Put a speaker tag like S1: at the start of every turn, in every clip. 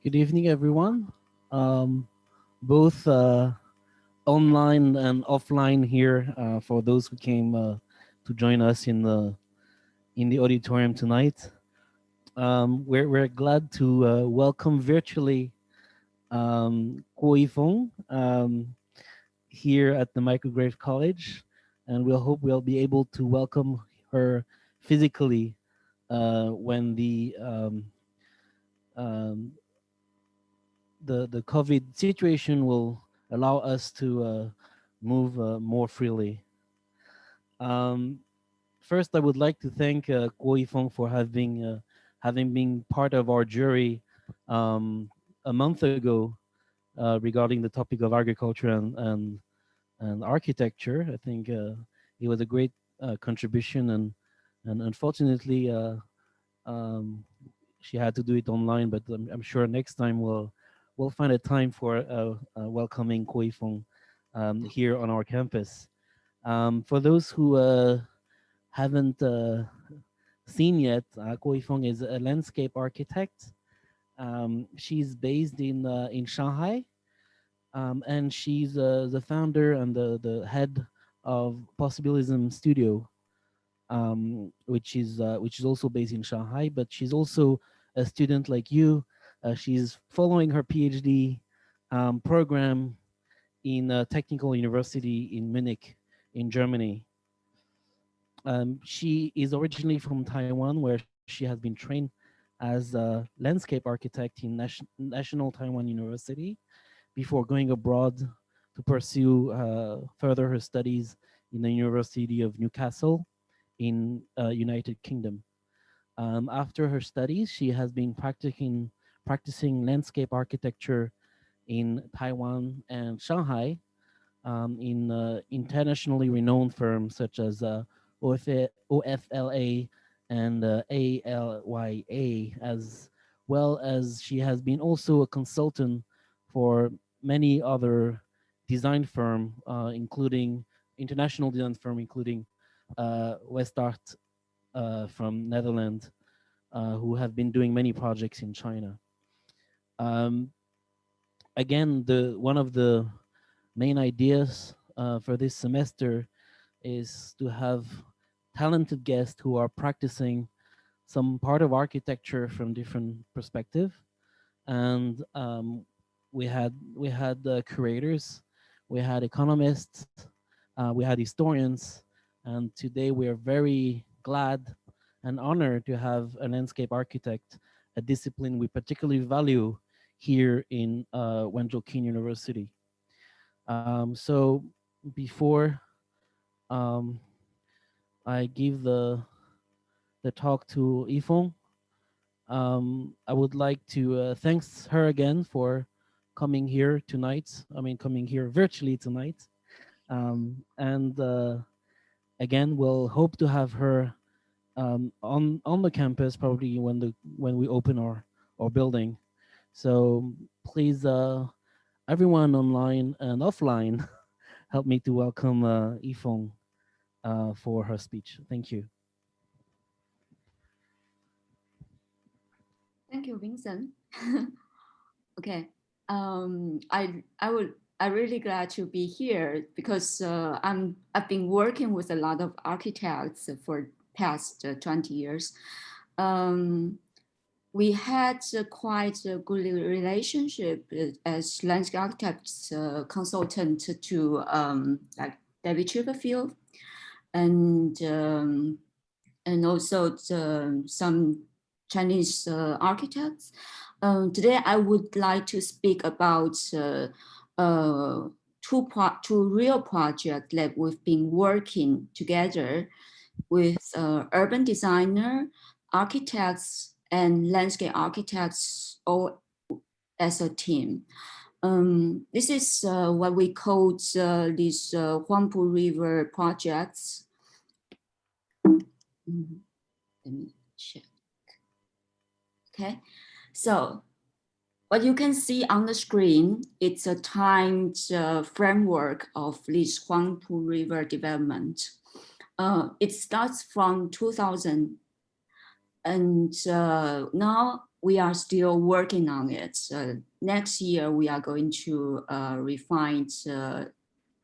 S1: Good evening, everyone. Um, both online and offline here for those who came to join us in the auditorium tonight. We're glad to welcome virtually Kuo Yi-Fong here at the Micrograve College, and we'll hope we'll be able to welcome her physically when um, the COVID situation will allow us to move more freely. Um, First, I would like to thank Kuo Yi-Fong for having been part of our jury um, a month ago regarding the topic of agriculture and architecture. I think it was a great contribution, and unfortunately, um, she had to do it online. But I'm sure next time we'll find a time for welcoming Kuo Yi-Fong here on our campus. For those who haven't seen yet, Kuo Yi-Fong is a landscape architect. She's based in Shanghai, and she's the founder and the head of Possibilism Studio, which is also based in Shanghai. But she's also a student like you. She's following her PhD program in a technical university in Munich, in Germany. She is originally from Taiwan, where she has been trained as a landscape architect in National Taiwan University before going abroad to pursue further her studies in the University of Newcastle in United Kingdom. After her studies, she has been practicing landscape architecture in Taiwan and Shanghai in internationally renowned firms such as OFLA and ALYA, as well as she has been also a consultant for many other design firm, including international design firm, including Westart from Netherlands, who have been doing many projects in China. Um, Again, the one of the main ideas for this semester is to have talented guests who are practicing some part of architecture from different perspective, and we had curators, we had economists, we had historians, and today we are very glad and honored to have a landscape architect, a discipline we particularly value here in Wenzhou-Kean University. So before um, I give the talk to Yifeng, I would like to thanks her again for coming here tonight. I mean, coming here virtually tonight. And again, we'll hope to have her on the campus probably when we open our building. So please, everyone online and offline, help me to welcome Yifeng for her speech. Thank you.
S2: Thank you, Vincent. Okay. I'm really glad to be here because I've been working with a lot of architects for past 20 years. Um, we had quite a good relationship as landscape architects consultant to like David Chipperfield and and also some Chinese architects. Today, I would like to speak about two real projects that we've been working together with urban designer, architects, and landscape architects all as a team. This is what we call these Huangpu River projects. Let me check. Okay, so what you can see on the screen, it's a timed framework of this Huangpu River development. It starts from 2000 and now we are still working on it. Next year, we are going to refine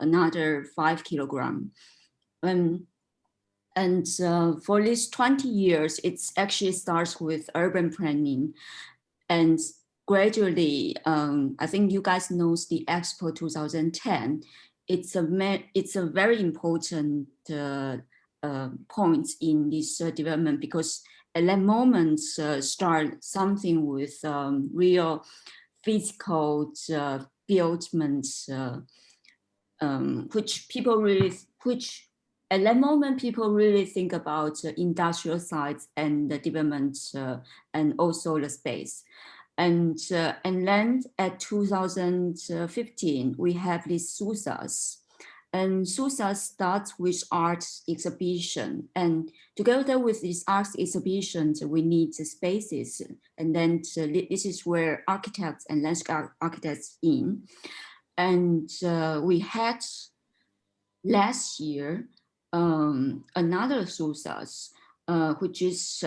S2: another 5 kilogram. And for these 20 years, it actually starts with urban planning. And gradually, I think you guys know the Expo 2010. It's a very important point in this development, because at that moment start something with real physical buildments, which at that moment people really think about industrial sites and the development and also the space. And then at 2015, we have this SUSAS. And SUSAS starts with art exhibition. And together with these art exhibitions, we need the spaces. And then this is where architects and landscape architects in. And we had last year another SUSAS, which is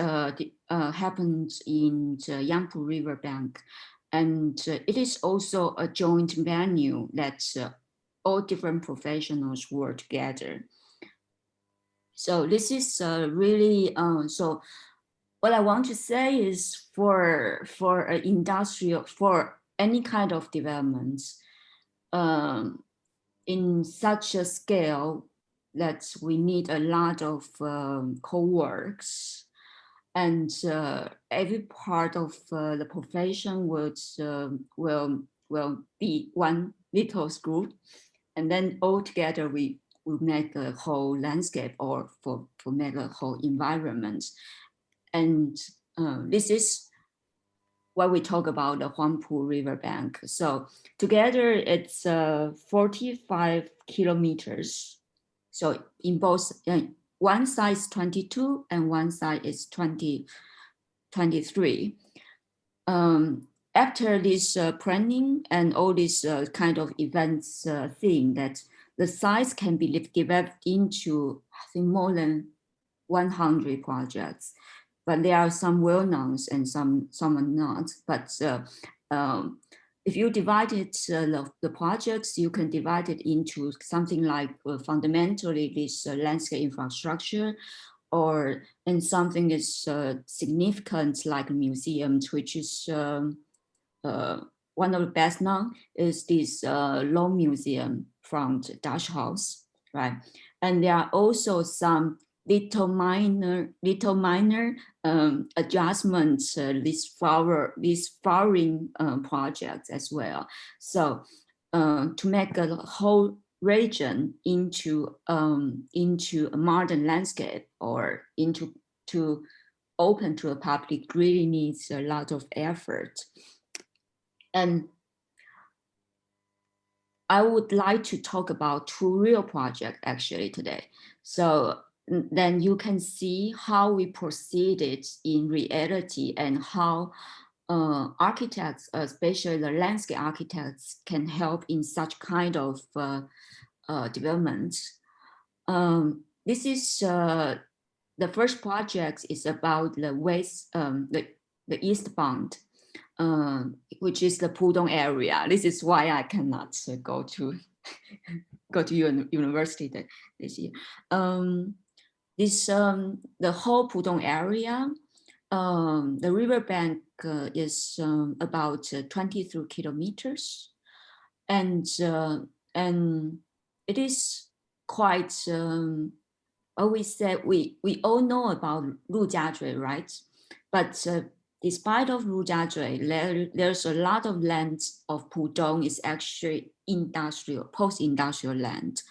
S2: happened in the Yangpu River bank. And it is also a joint venue that all different professionals work together. So this is really, so what I want to say is for industrial, for any kind of development, in such a scale that we need a lot of co-works, and every part of the profession will be one little group, and then all together we will make a whole landscape, or for make a whole environment. And this is what we talk about the Huangpu River bank. So together it's 45 kilometers. So in both, one side is 22 and one side is 23. After this planning and all this kind of events thing, that the sites can be developed into, I think, more than 100 projects. But there are some well-knowns and some are not. But if you divide it, the projects, you can divide it into something like fundamentally this landscape infrastructure, and something is significant like museums, which is one of the best known is this Law Museum from the Dutch House, right? And there are also some little minor adjustments, these flowering projects as well. So to make a whole region into a modern landscape, or to open to the public, really needs a lot of effort. And I would like to talk about two real projects actually today. So then you can see how we proceeded in reality, and how architects, especially the landscape architects, can help in such kind of development. This is the first project is about the the eastbound, which is the Pudong area. This is why I cannot go to university this year. The whole Pudong area, the riverbank is about 23 kilometers, and it is quite. We all know about Lujiazhui, right? But despite of Lujiazhui, there's a lot of land of Pudong is actually industrial, post-industrial land.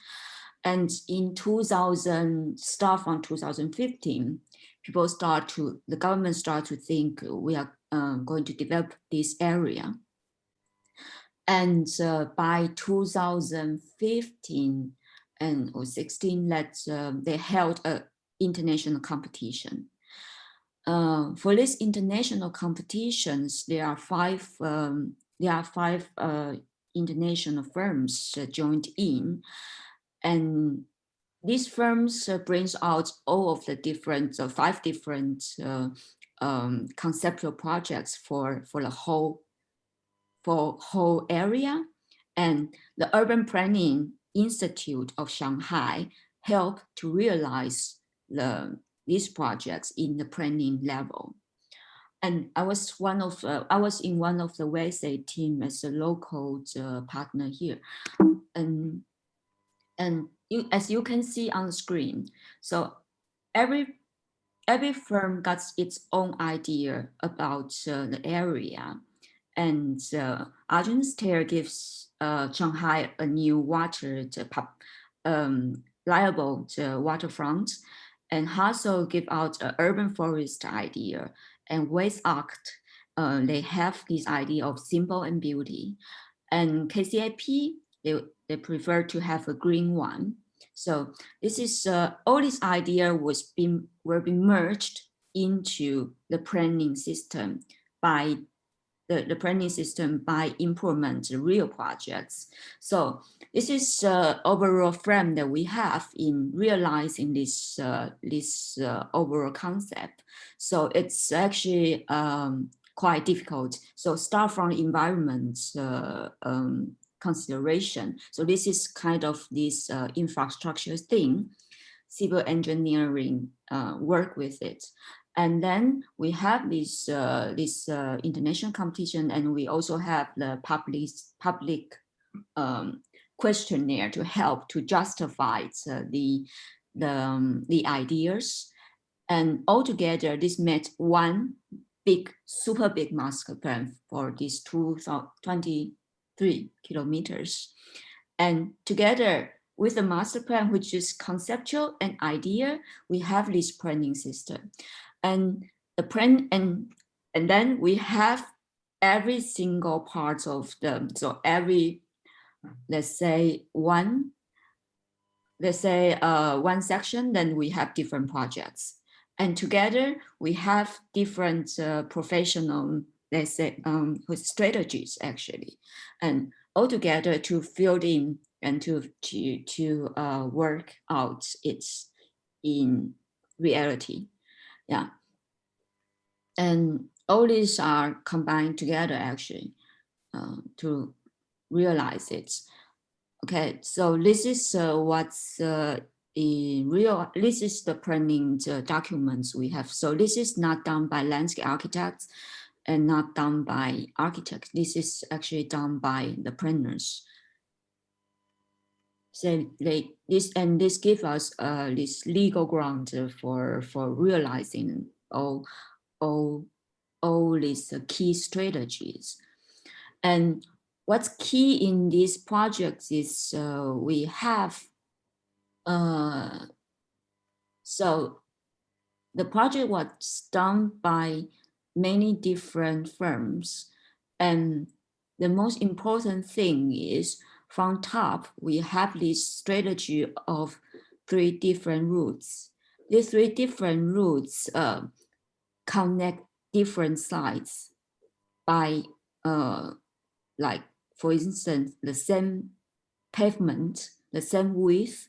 S2: And in 2000, start from 2015, the government start to think we are going to develop this area. And by 2015 or 16, they held an international competition. For these international competitions, there are five international firms joined in, and these firms brings out all of the different 5 different conceptual projects for the whole area. And the Urban Planning Institute of Shanghai helped to realize these projects in the planning level. And I was in one of the WSA team as a local partner here. And as you can see on the screen, so every firm got its own idea about the area. And Arjun Stair gives Shanghai a new liable waterfront, and Hassel give out an urban forest idea. And Waste Act, they have this idea of simple and beauty. And KCIP, they prefer to have a green one. So this is all this idea were being merged into the planning system by the planning system by implement the real projects. So this is the overall frame that we have in realizing this overall concept. So it's actually quite difficult. So start from environment consideration. So this is kind of this infrastructure thing, civil engineering work with it. And then we have this international competition, and we also have the public questionnaire to help to justify the ideas. And altogether, this made one super big master plan for these 23 kilometers. And together with the master plan, which is conceptual and idea, we have this planning system. And the plan, and then we have every single part of them. So every, let's say one section, then we have different projects. And together we have different professional, let's say, with strategies actually, and all together to fill in and to work out it in reality. Yeah. And all these are combined together actually to realize it. Okay, so this is what's in real, this is the planning documents we have. So this is not done by landscape architects and not done by architects. This is actually done by the planners. So this gives us this legal ground for realizing all these key strategies. And what's key in these projects is we have so the project was done by many different firms, and the most important thing is from top we have this strategy of 3 different routes. These 3 different routes connect different sites by like, for instance, the same pavement, the same width,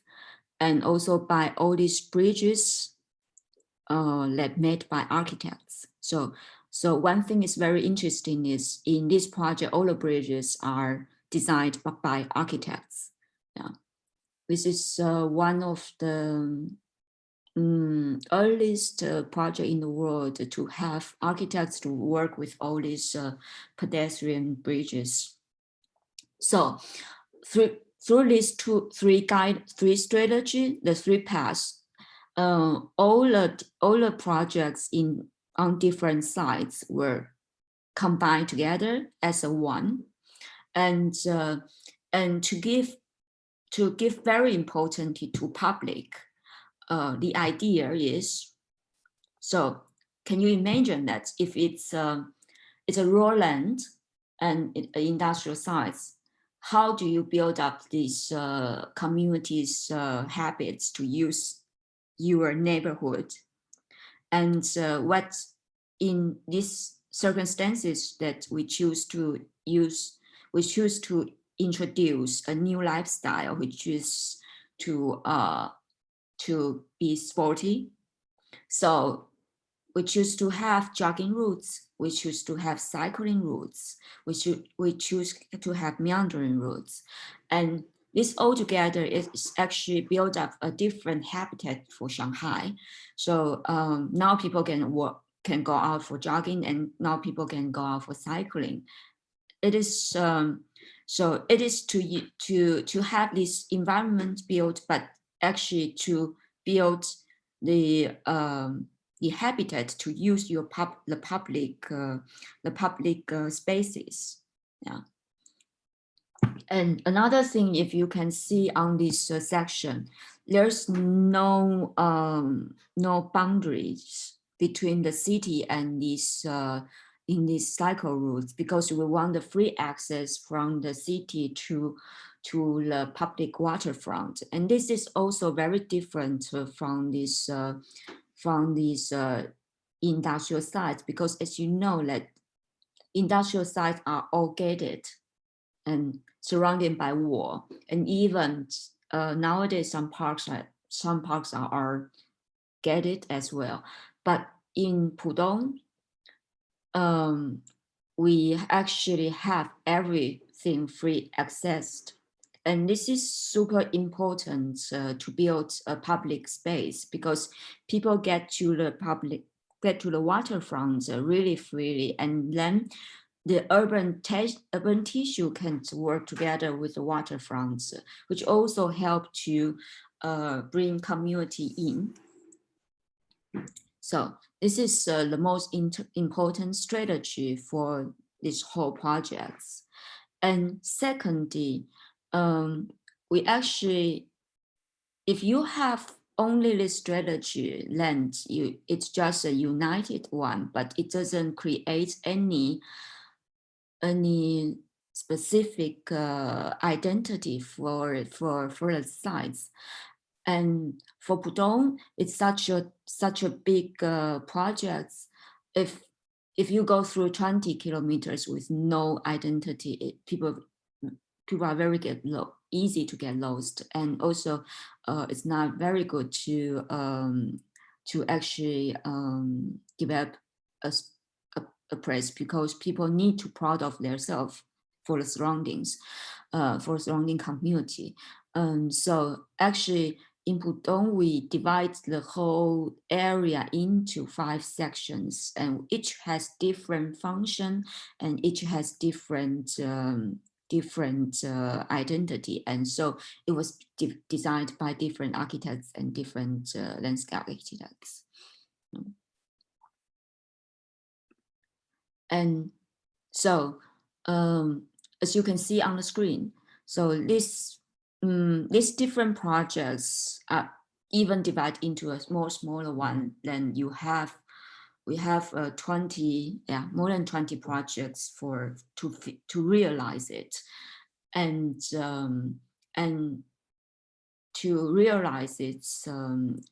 S2: and also by all these bridges that made by architects. So one thing is very interesting is in this project, all the bridges are designed by architects. Yeah, this is one of the earliest project in the world to have architects to work with all these pedestrian bridges. So through these three strategy, the 3 paths, all the projects on different sites were combined together as a one, and to give very important to public. The idea is, so can you imagine that if it's a raw land and industrial sites, how do you build up these communities' habits to use your neighborhood? And what in these circumstances that we choose to introduce a new lifestyle, which is to be sporty. So we choose to have jogging routes, we choose to have cycling routes, we choose to have meandering routes. And this all together is actually build up a different habitat for Shanghai. So now people can go out for jogging, and now people can go out for cycling. It is so it is to have this environment built, but actually to build the habitat to use the public spaces. Yeah. And another thing, if you can see on this section, there's no boundaries between the city and these in these cycle routes, because we want the free access from the city to the public waterfront. And this is also very different from these industrial sites, because as you know, that industrial sites are all gated and surrounded by wall. And even nowadays, some parks are gated as well. But in Pudong, we actually have everything free accessed. And this is super important to build a public space, because people get to the waterfront really freely, and then the urban tissue can work together with the waterfronts, which also help to bring community in. So this is the most important strategy for this whole projects. And secondly, we actually, if you have only this strategy, then it's just a united one, but it doesn't create any specific identity for the sites. And for Pudong, it's such a big project. If you go through 20 kilometers with no identity, people are very easy to get lost, and also it's not very good to actually develop a place, because people need to proud of themselves for the surroundings, for surrounding community. So actually in Pudong, we divide the whole area into 5 sections, and each has different function, and each has different identity. And so it was designed by different architects and different landscape architects. And so as you can see on the screen, so these different projects are even divided into a smaller one. Then we have more than 20 projects to realize it. And to realize it,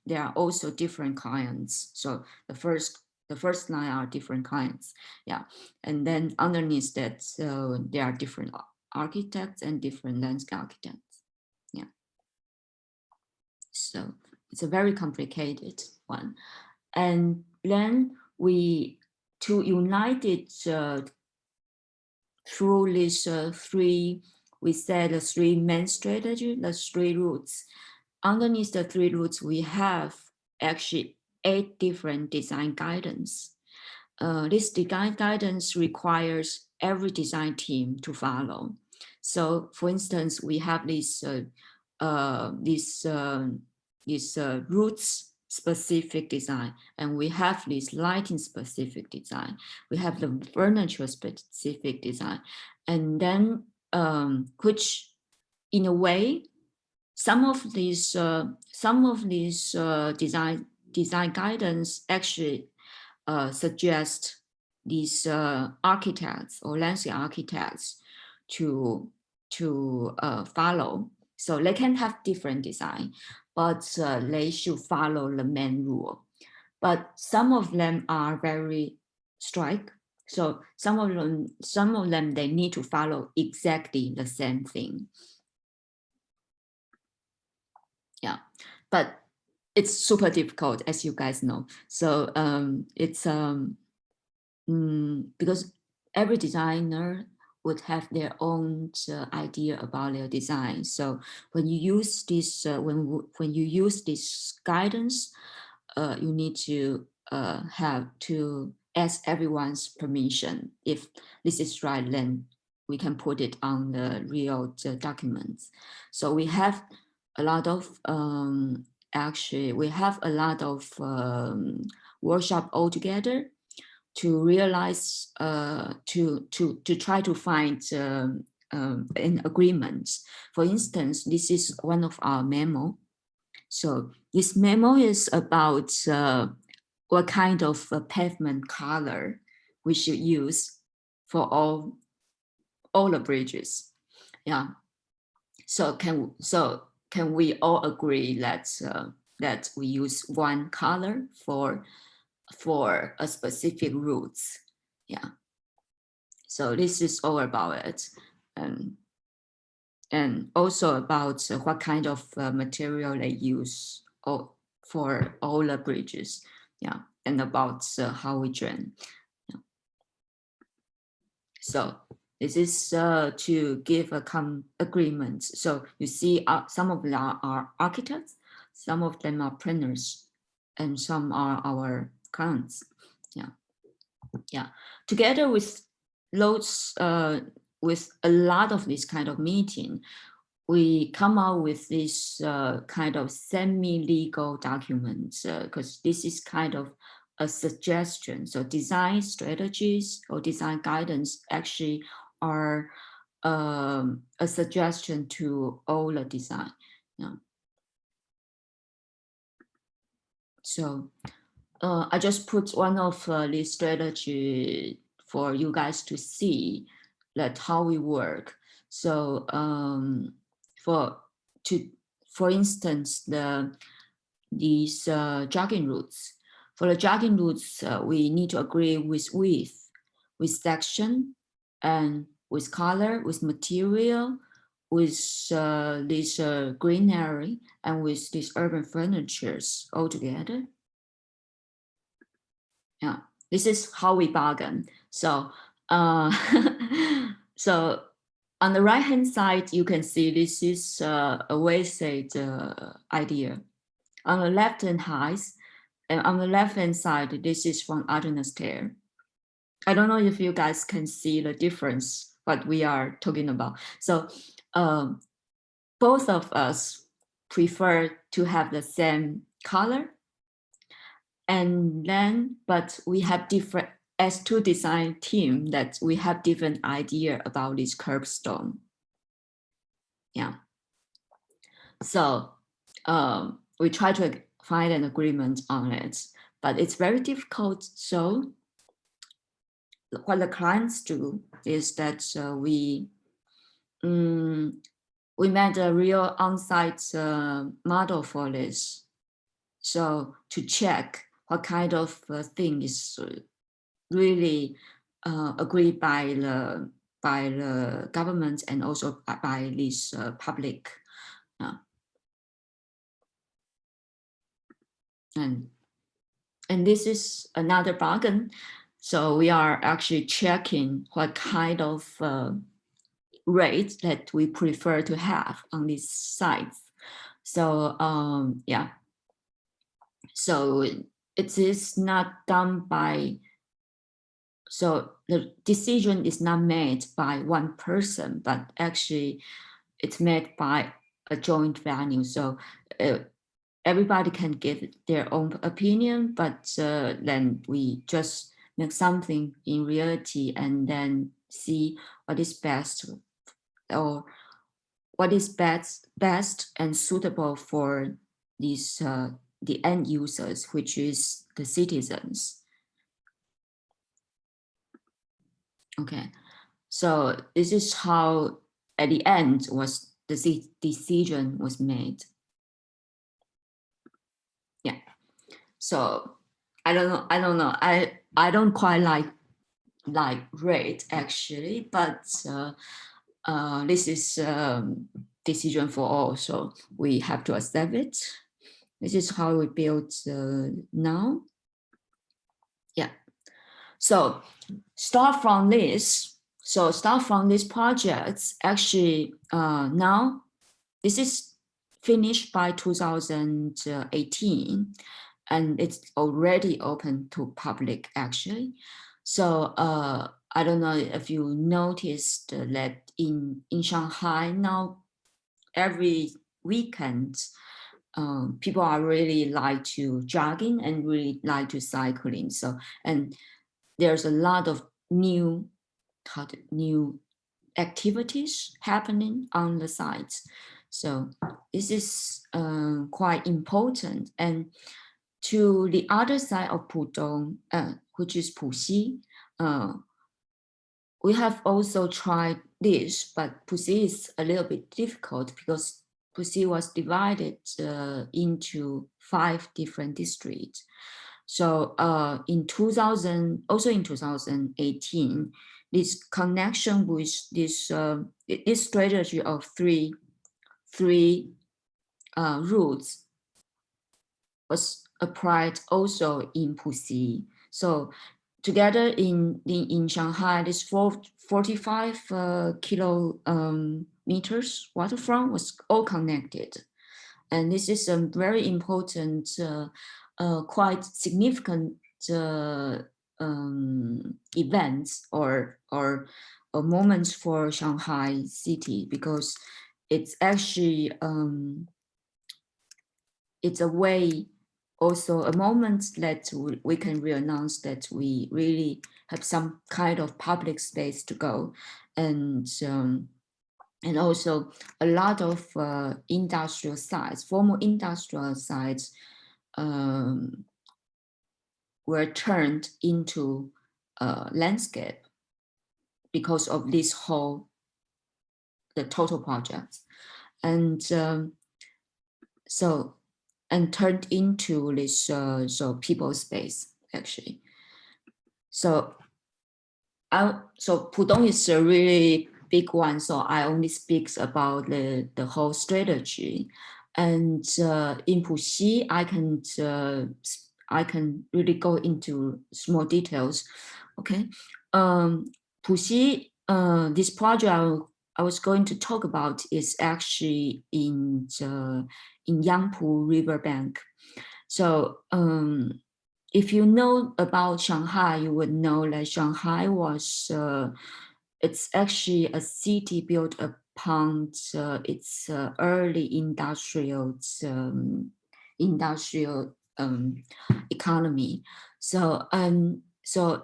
S2: there are also different clients. So the first line are different clients, yeah. And then underneath that, there are different architects and different landscape architects, yeah. So it's a very complicated one. And then to unite it through these we said the 3 main strategy, the 3 routes. Underneath the 3 routes, we have actually 8 different design guidance. This design guidance requires every design team to follow. So for instance, we have this routes specific design, and we have this lighting specific design. We have the furniture specific design, and then which in a way, some of these design guidance actually suggest these architects or landscape architects to follow. So they can have different design, but they should follow the main rule. But some of them are very strict. So some of them they need to follow exactly the same thing. Yeah, but it's super difficult, as you guys know. So it's because every designer would have their own idea about their design. So when you use this, when you use this guidance, you need to have to ask everyone's permission. If this is right, then we can put it on the real documents. So we have a lot of actually we have a lot of workshop altogether to realize to try to find an agreement. For instance, this is one of our memo. So this memo is about what kind of pavement color we should use for all the bridges. Yeah. So can we all agree that that we use one color for a specific routes? Yeah. So this is all about it. And also about what kind of material they use for all the bridges. Yeah. And about how we drain. Yeah. So this is to give a agreement. So you see some of them are architects, some of them are planners, and some are our clients. Yeah. Yeah. Together with loads, with a lot of this kind of meeting, we come out with this kind of semi-legal documents because this is kind of a suggestion. So design strategies or design guidance actually are a suggestion to all the design. Yeah. So I just put one of these strategy for you guys to see that how we work. So for instance, these jogging routes. For the jogging routes, we need to agree with width, with section, and with color, with material, with this greenery, and with these urban furnitures all together. Yeah, this is how we bargain. So, so on the right hand side, you can see this is a wasted idea. On the left hand side, this is from Artemis Tear. I don't know if you guys can see the difference what we are talking about. So both of us prefer to have the same color, and then but we have different as two design team that we have different idea about this curbstone. Yeah. So we try to find an agreement on it, but it's very difficult. So what the clients do is that we made a real on-site model for this. So to check what kind of thing is really agreed by the government and also by this public. And this is another bargain. So we are actually checking what kind of rate that we prefer to have on these sites. So yeah. So it is not done by, so the decision is not made by one person, but actually it's made by a joint venue. So everybody can give their own opinion, but then we just make something in reality and then see what is best or what is best and suitable for these the end users, which is the citizens. Okay, so this is how at the end was the decision was made. Yeah. So I don't know. I don't quite like rate actually, but this is decision for all, so we have to accept it. This is how we build now. Yeah. So start from this. So start from these projects. Actually, now this is finished by 2018, and it's already open to public actually. So I don't know if you noticed that in Shanghai now, every weekend, people are really like to jogging and really like to cycling. So, and there's a lot of new activities happening on the sites. So this is quite important. And to the other side of Pudong, which is Puxi, we have also tried this, but Puxi is a little bit difficult because Puxi was divided into 5 different districts. So in 2018, this connection with this this strategy of three routes was applied also in Puxi. So together in Shanghai, this 45 kilometers waterfront was all connected. And this is a very important, quite significant events or moments for Shanghai city, because it's actually it's a way, also a moment that we can re-announce that we really have some kind of public space to go, and also a lot of industrial sites, former industrial sites, were turned into landscape because of this whole, the total project. And so, and turned into this so people space actually. So so Pudong is a really big one, so I only speak about the whole strategy. And in Puxi, I can really go into small details. Okay, Puxi, this project I was going to talk about is actually in Yangpu riverbank. So if you know about Shanghai, you would know that Shanghai was, it's actually a city built upon its early industrial economy. So so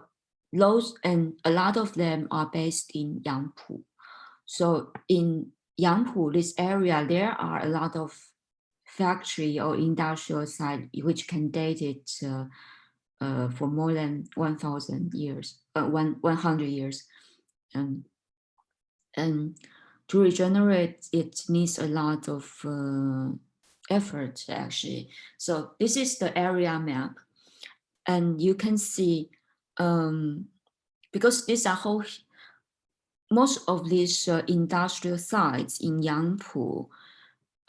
S2: those, and a lot of them are based in Yangpu. So in Yangpu, this area, there are a lot of factory or industrial site which can date it for more than 1,000 years, 100 years. And to regenerate, it needs a lot of effort actually. So this is the area map. And you can see, because these are whole, most of these industrial sites in Yangpu,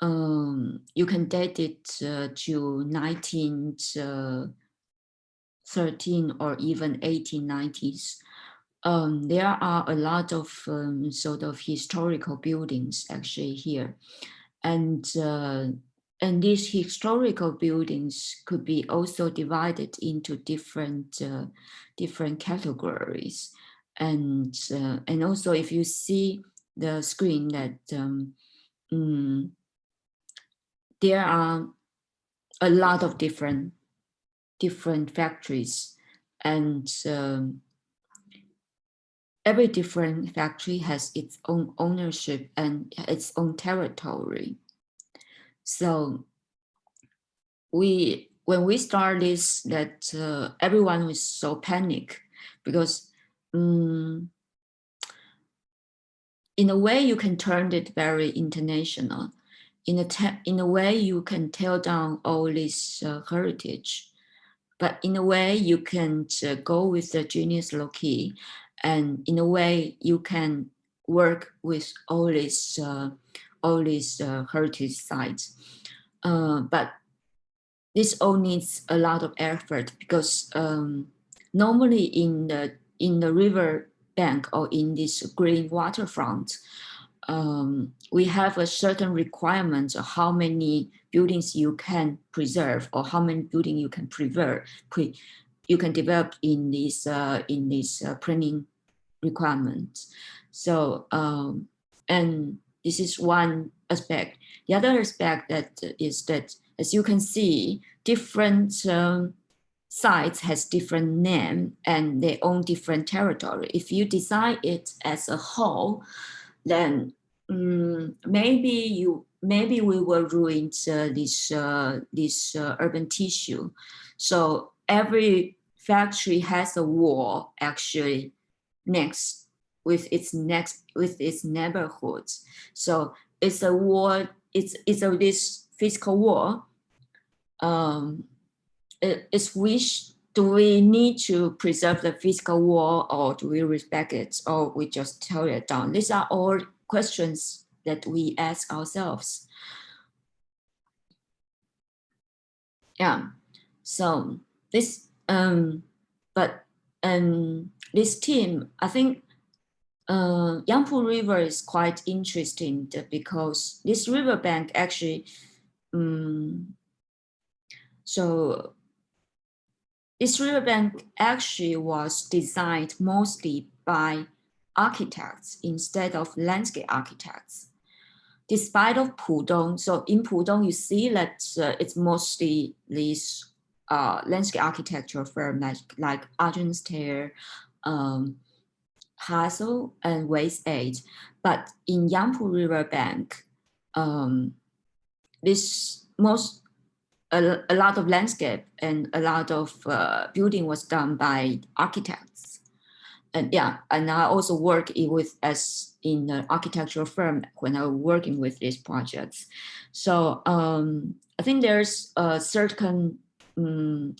S2: you can date it to 1913 or even 1890s. There are a lot of sort of historical buildings actually here, and these historical buildings could be also divided into different categories, and also if you see the screen that there are a lot of different factories, and every different factory has its own ownership and its own territory. So when we started this, that everyone was so panicked, because in a way you can turn it very international. In a way you can tear down all this heritage, but in a way you can go with the genius loci, and in a way you can work with all these heritage sites. But this all needs a lot of effort because normally in the river bank or in this green waterfront, we have a certain requirement of how many buildings you can preserve or how many buildings you can you can develop in this planning requirements. So and this is one aspect. The other aspect that is that, as you can see, different sites has different name and they own different territory. If you design it as a whole, then maybe we will ruin this urban tissue. So every factory has a wall actually next with its neighborhoods. So it's a war. It's this physical war. It's which do we need to preserve the physical wall, or do we respect it, or we just tear it down? These are all questions that we ask ourselves. Yeah. So this this team, I think Yangpu River is quite interesting because this riverbank actually, so this riverbank actually was designed mostly by architects instead of landscape architects. Despite of Pudong, so in Pudong you see that it's mostly these landscape architecture firm like Argent Stair, Hassel and Waste 8. But in Yangpu Riverbank, this a lot of landscape and a lot of building was done by architects. And yeah, and I also work as in an architectural firm when I was working with these projects. So I think there's a certain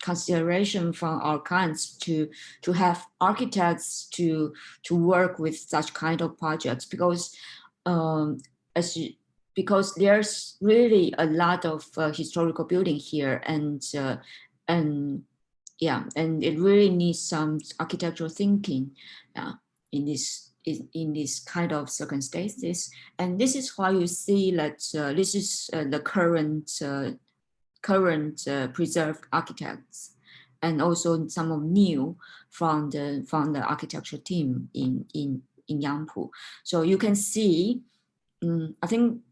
S2: consideration from our clients to have architects to work with such kind of projects because because there's really a lot of historical building here and yeah, and it really needs some architectural thinking in this kind of circumstances. And this is why you see that this is the current preserved architects, and also some of new from the architecture team in Yangpu. So you can see, I think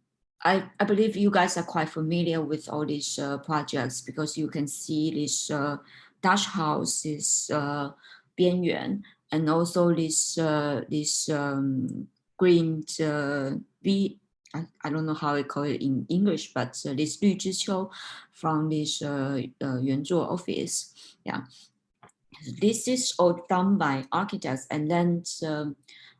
S2: I believe you guys are quite familiar with all these projects because you can see this Dutch house is 边缘, and also this green I don't know how I call it in English, but this 绿之秋 from this Wenzhou office. Yeah, this is all done by architects, and then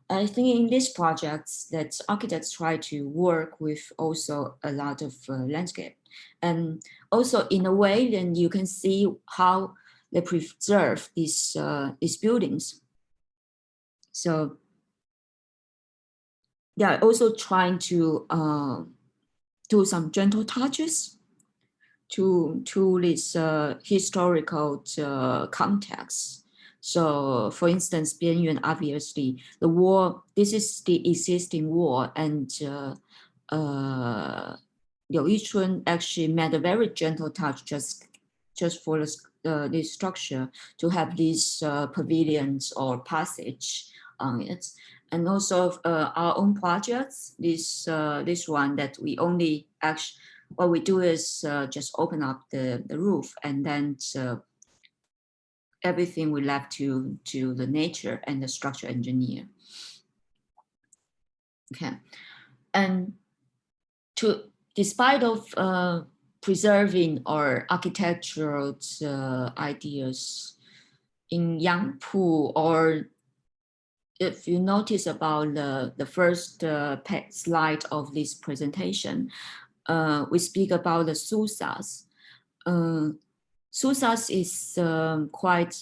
S2: I think in these projects that architects try to work with also a lot of landscape, and also in a way, then you can see how they preserve these buildings. So yeah, also trying to do some gentle touches to this historical context. So for instance, 边缘 obviously the wall, this is the existing wall, and Liu Yichun actually made a very gentle touch just for this structure to have these pavilions or passage on it. And also our own projects, this one that we only actually, what we do is just open up the roof, and then everything we left to the nature and the structure engineer. Okay, and despite of preserving our architectural ideas in Yangpu, or if you notice about the first slide of this presentation, we speak about the susas. Susas is quite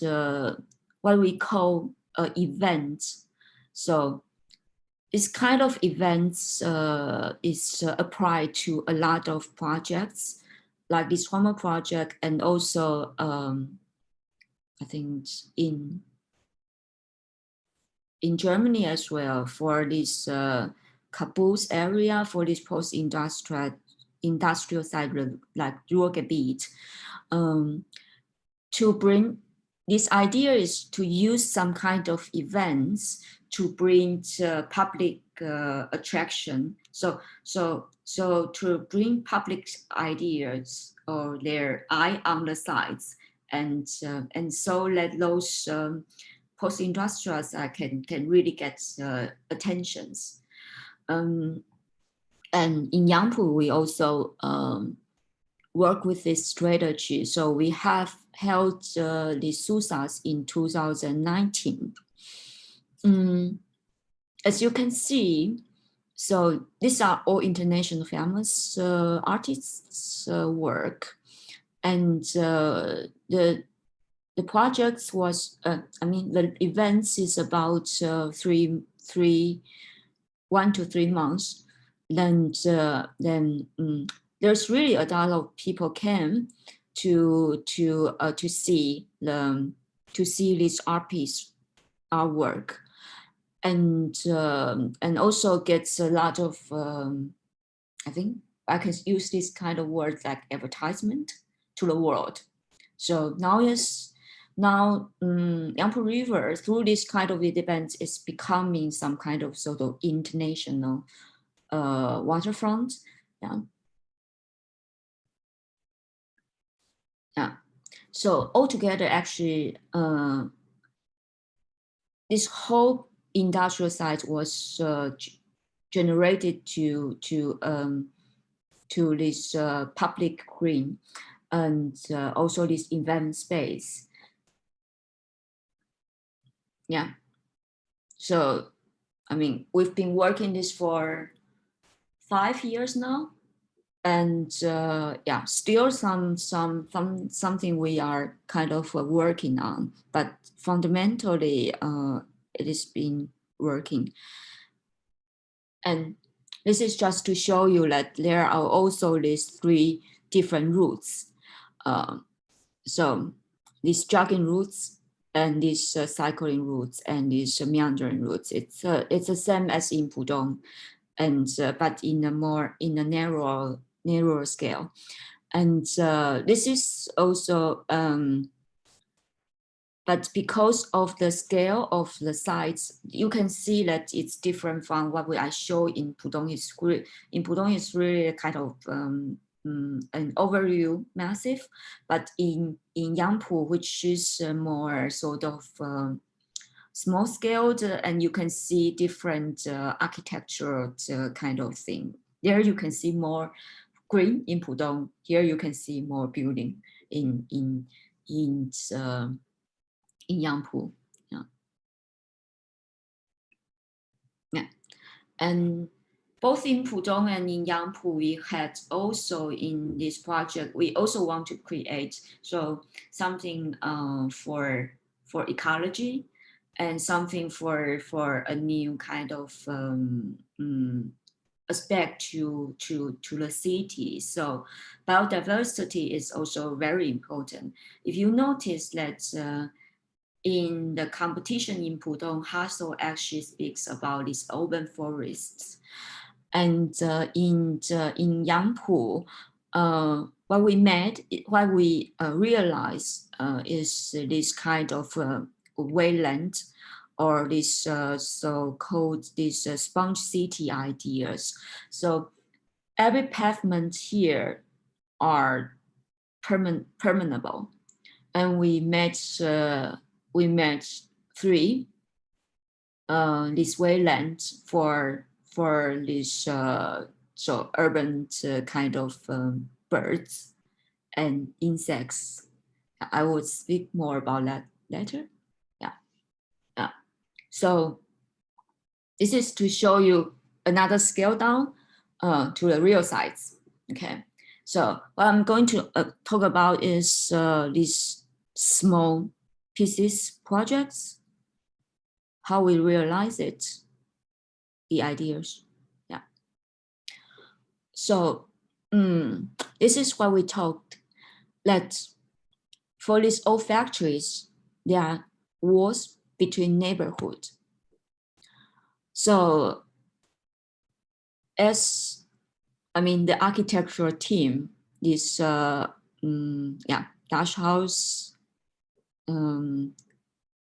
S2: what we call events. So this kind of events is applied to a lot of projects. like this Homer project, and also I think in Germany as well for this caboose area, for this industrial side like Ruhrgebiet. To bring this idea is to use some kind of events to bring public attraction. So to bring public ideas or their eye on the sites, and so let those post-industrials can really get attentions. And in Yangpu, we also work with this strategy. So we have held the SUSAs in 2019. As you can see, so these are all international famous artists' work. And the projects was, the events is about 1 to 3 months. Then there's really a lot of people came to see this art piece, artwork, and also gets a lot of I think I can use this kind of word like advertisement to the world. So now Yangpu River through this kind of events is becoming some kind of sort of international waterfront. Yeah. So altogether, actually, this whole industrial site was generated to this public green and also this event space. Yeah. So, we've been working this for 5 years now. And still something we are kind of working on, but fundamentally it has been working. And this is just to show you that there are also these 3 different routes. So these jogging routes and these cycling routes and these meandering routes, it's the same as in Pudong, and but in a narrower scale. And this is also, but because of the scale of the sites, you can see that it's different from what I show in Pudong. In Pudong, it's really kind of an overview massive, but in Yangpu, which is more sort of small scaled, and you can see different architectural kind of thing. There you can see more green in Pudong. Here you can see more building in Yangpu. Yeah. Yeah. And both in Pudong and in Yangpu, we had also in this project, we also want to create something for ecology, and something for a new kind of aspect to the city. So biodiversity is also very important. If you notice that in the competition in Pudong, Hassel actually speaks about these urban forests. And in Yangpu, what we realized is this kind of wayland, or this so-called this sponge city ideas. So every pavement here are permeable, and we met 3 this wayland for this urban kind of birds and insects. I will speak more about that later. Yeah. So this is to show you another scale down to the real size. Okay. So what I'm going to talk about is these small pieces projects, how we realize it, the ideas. Yeah. So this is what we talked, that for these old factories, there are wars between neighborhoods. So the architectural team, this Dash House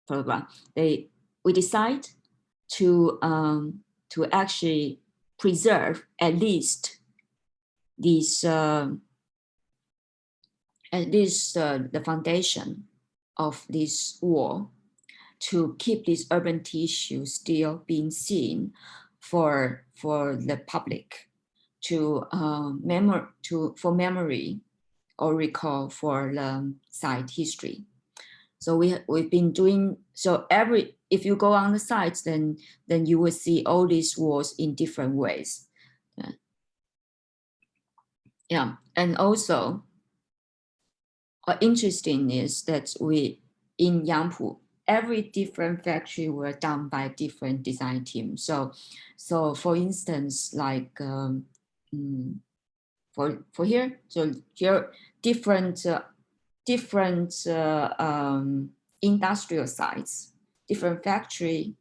S2: program, we decide to actually preserve at least these the foundation of this wall, to keep this urban tissue still being seen for the public, to for memory or recall for the site history. So we've been doing, so if you go on the sites, then you will see all these walls in different ways. Yeah, and also interesting is that in Yangpu, every different factory were done by different design teams. So for instance, like for here, so here different industrial sites, different factory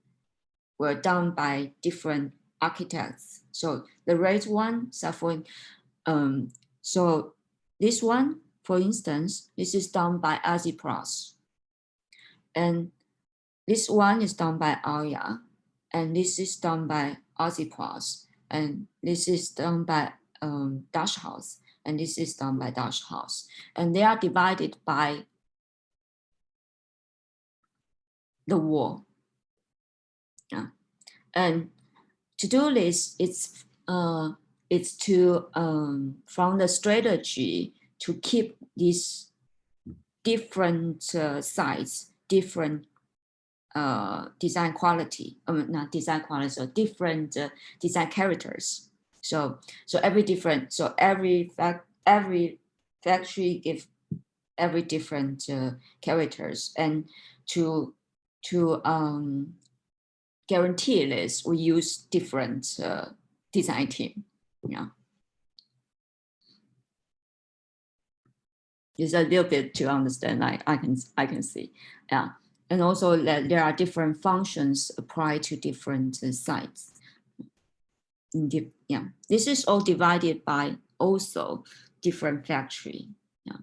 S2: were done by different architects. So the red one, so this one, for instance, this is done by Azipras, and this one is done by Aya, and this is done by Azipras, and this is done by Dash House, and this is done by Dash House, and they are divided by the wall. Yeah. And to do this, it's to from the strategy to keep these different sites, different design quality, not design quality, so different design characters. So every factory give every different characters, and to guarantee this, we use different design team. Yeah, it's a little bit to understand. I can see. Yeah, and also that there are different functions applied to different sites. Yeah, this is all divided by also different factory. Yeah,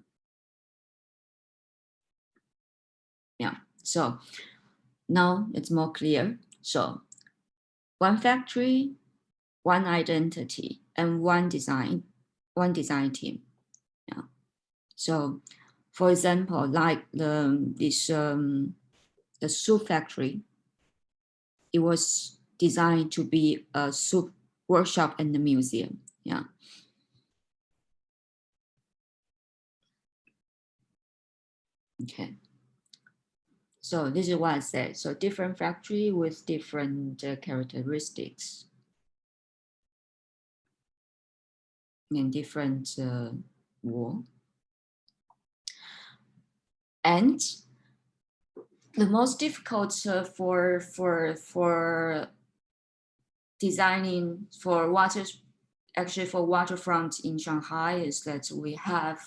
S2: yeah. So now it's more clear. So one factory, one identity, and one design team. Yeah. So, for example, like the soup factory, it was designed to be a soup workshop and the museum. Yeah. Okay. So this is what I said. So different factory with different characteristics and different wall. And the most difficult for designing for waterfront in Shanghai is that we have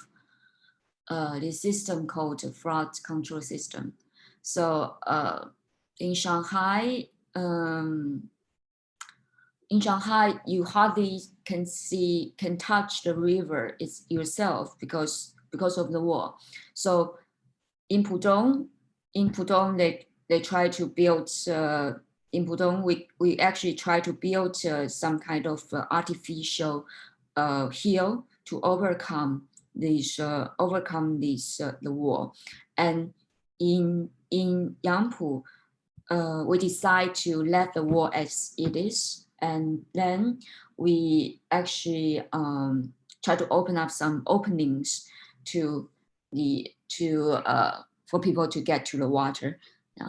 S2: this system called the flood control system. So in Shanghai, you hardly can touch the river yourself because of the wall. So in Pudong, they try to build. In Pudong, we actually try to build some kind of artificial hill to overcome the wall. And in Yangpu, we decide to let the wall as it is, and then we actually try to open up some openings for people to get to the water. Yeah.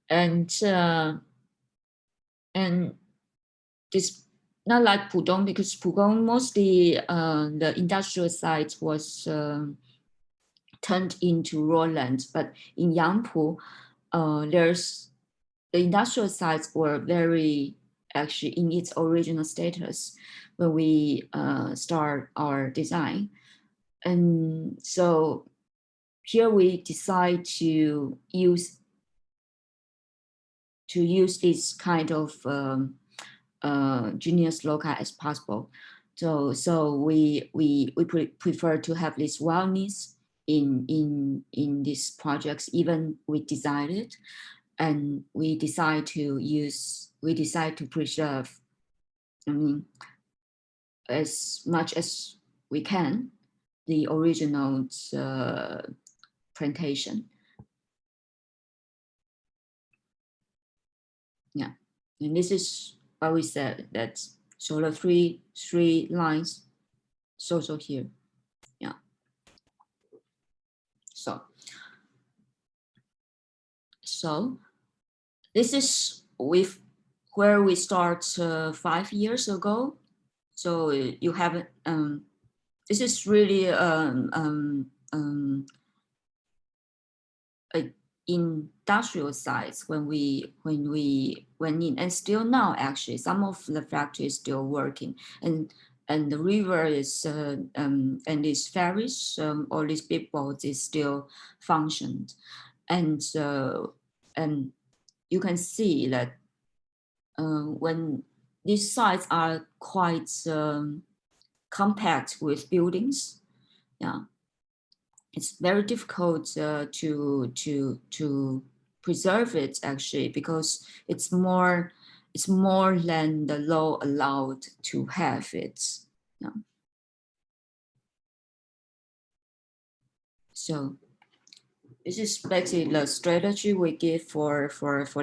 S2: And this not like Pudong, because Pudong mostly the industrial site was turned into raw land, but in Yangpu, the industrial sites were very actually in its original status when we start our design. And so here we decide to use this kind of genius loci as possible. So we prefer to have this wildness in these projects, even we design it, and we decide to preserve, I mean, as much as we can, the original plantation. Yeah, and this is why we said that. So the three lines, so here, yeah. So this is where we start 5 years ago. So you have this is really industrial sites when we went in, and still now actually some of the factories still working, and the river is and these ferries or these big boats is still functioned, and you can see that when these sites are quite compact with buildings, yeah, it's very difficult to preserve it actually, because it's more than the law allowed to have it. Yeah. So this is basically the strategy we give for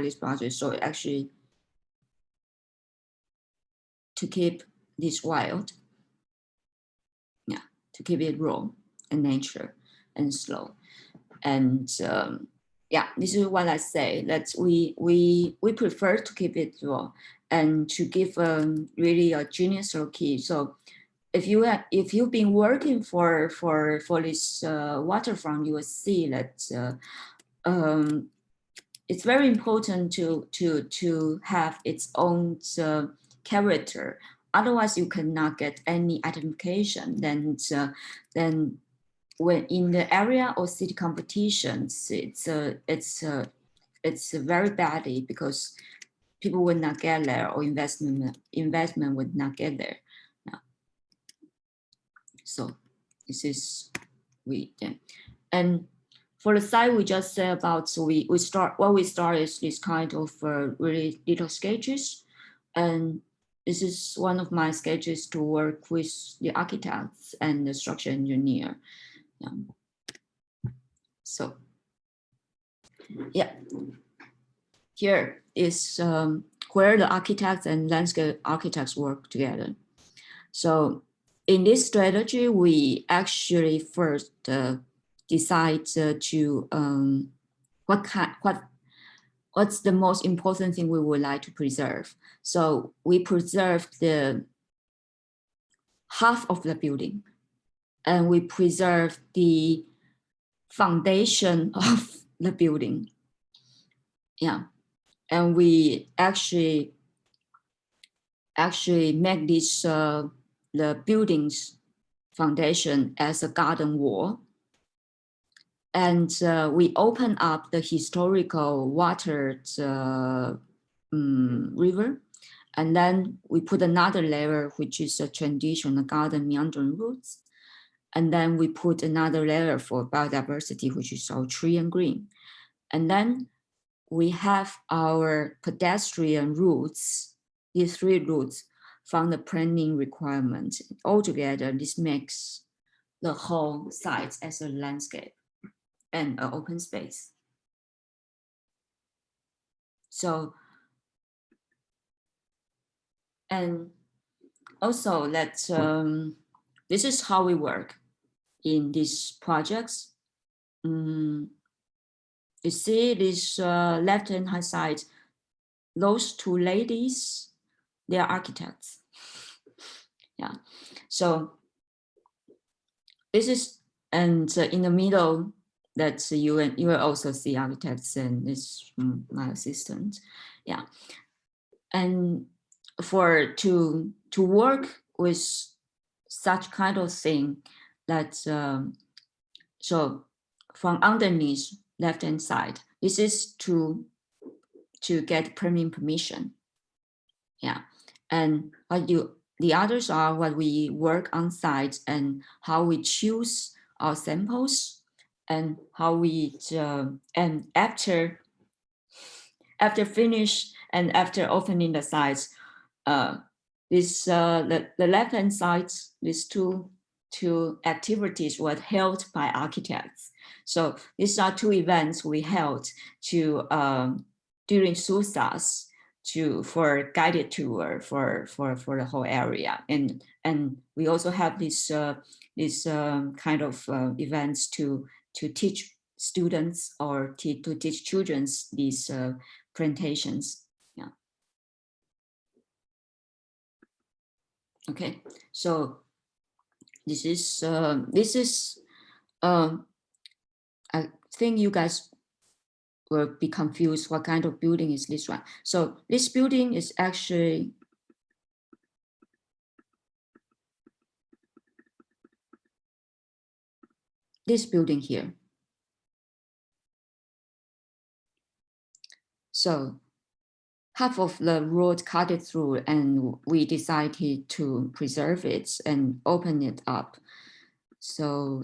S2: this project. So actually, to keep this wild, yeah, to keep it raw and nature and slow. And yeah, this is what I say, that we prefer to keep it raw and to give really a genius key. So if you've been working for this waterfront, you will see that it's very important to have its own character. Otherwise, you cannot get any identification. Then when in the area or city competitions, it's very badly, because people would not get there, or investment would not get there. Yeah. So this is and for the site we just said about, so we start is this kind of really little sketches, and this is one of my sketches to work with the architects and the structural engineer. Yeah. So yeah, here is where the architects and landscape architects work together. So in this strategy, we actually first decide to what's the most important thing we would like to preserve. So we preserved the half of the building, and we preserve the foundation of the building. Yeah, and we actually make this the building's foundation as a garden wall, and we open up the historical water river, and then we put another layer, which is a traditional garden meandering roots, and then we put another layer for biodiversity, which is our tree and green, and then we have our pedestrian routes, these 3 routes from the planning requirement. Altogether, this makes the whole site as a landscape and an open space. So, and also that this is how we work in these projects. You see this left-hand side, those 2 ladies, they are architects. Yeah, so this is, and in the middle, that you will also see architects, and this my assistant. Yeah, and to work with such kind of thing that so from underneath left hand side, this is to get permission. Yeah, and the others are what we work on site and how we choose our samples and how we and after finish and after opening the sites, this the left hand side, these two activities were held by architects. So these are two events we held to during SUSAS for guided tour for the whole area, and we also have this kind of events to teach students or to teach children these presentations. Yeah. Okay, so this is I think you guys will be confused what kind of building is this one. So this building is actually this building here. So half of the road cut it through, and we decided to preserve it and open it up. So,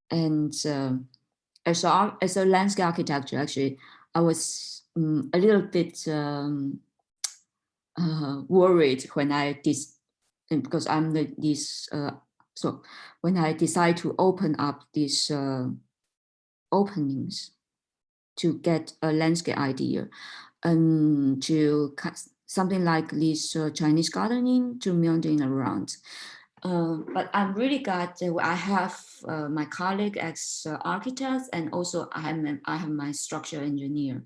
S2: and as a landscape architecture, actually, I was a little bit worried when because I'm so when I decide to open up these openings to get a landscape idea and to something like this Chinese gardening to meandering around. But I'm really glad that I have my colleague as architects, and also I have my structural engineer.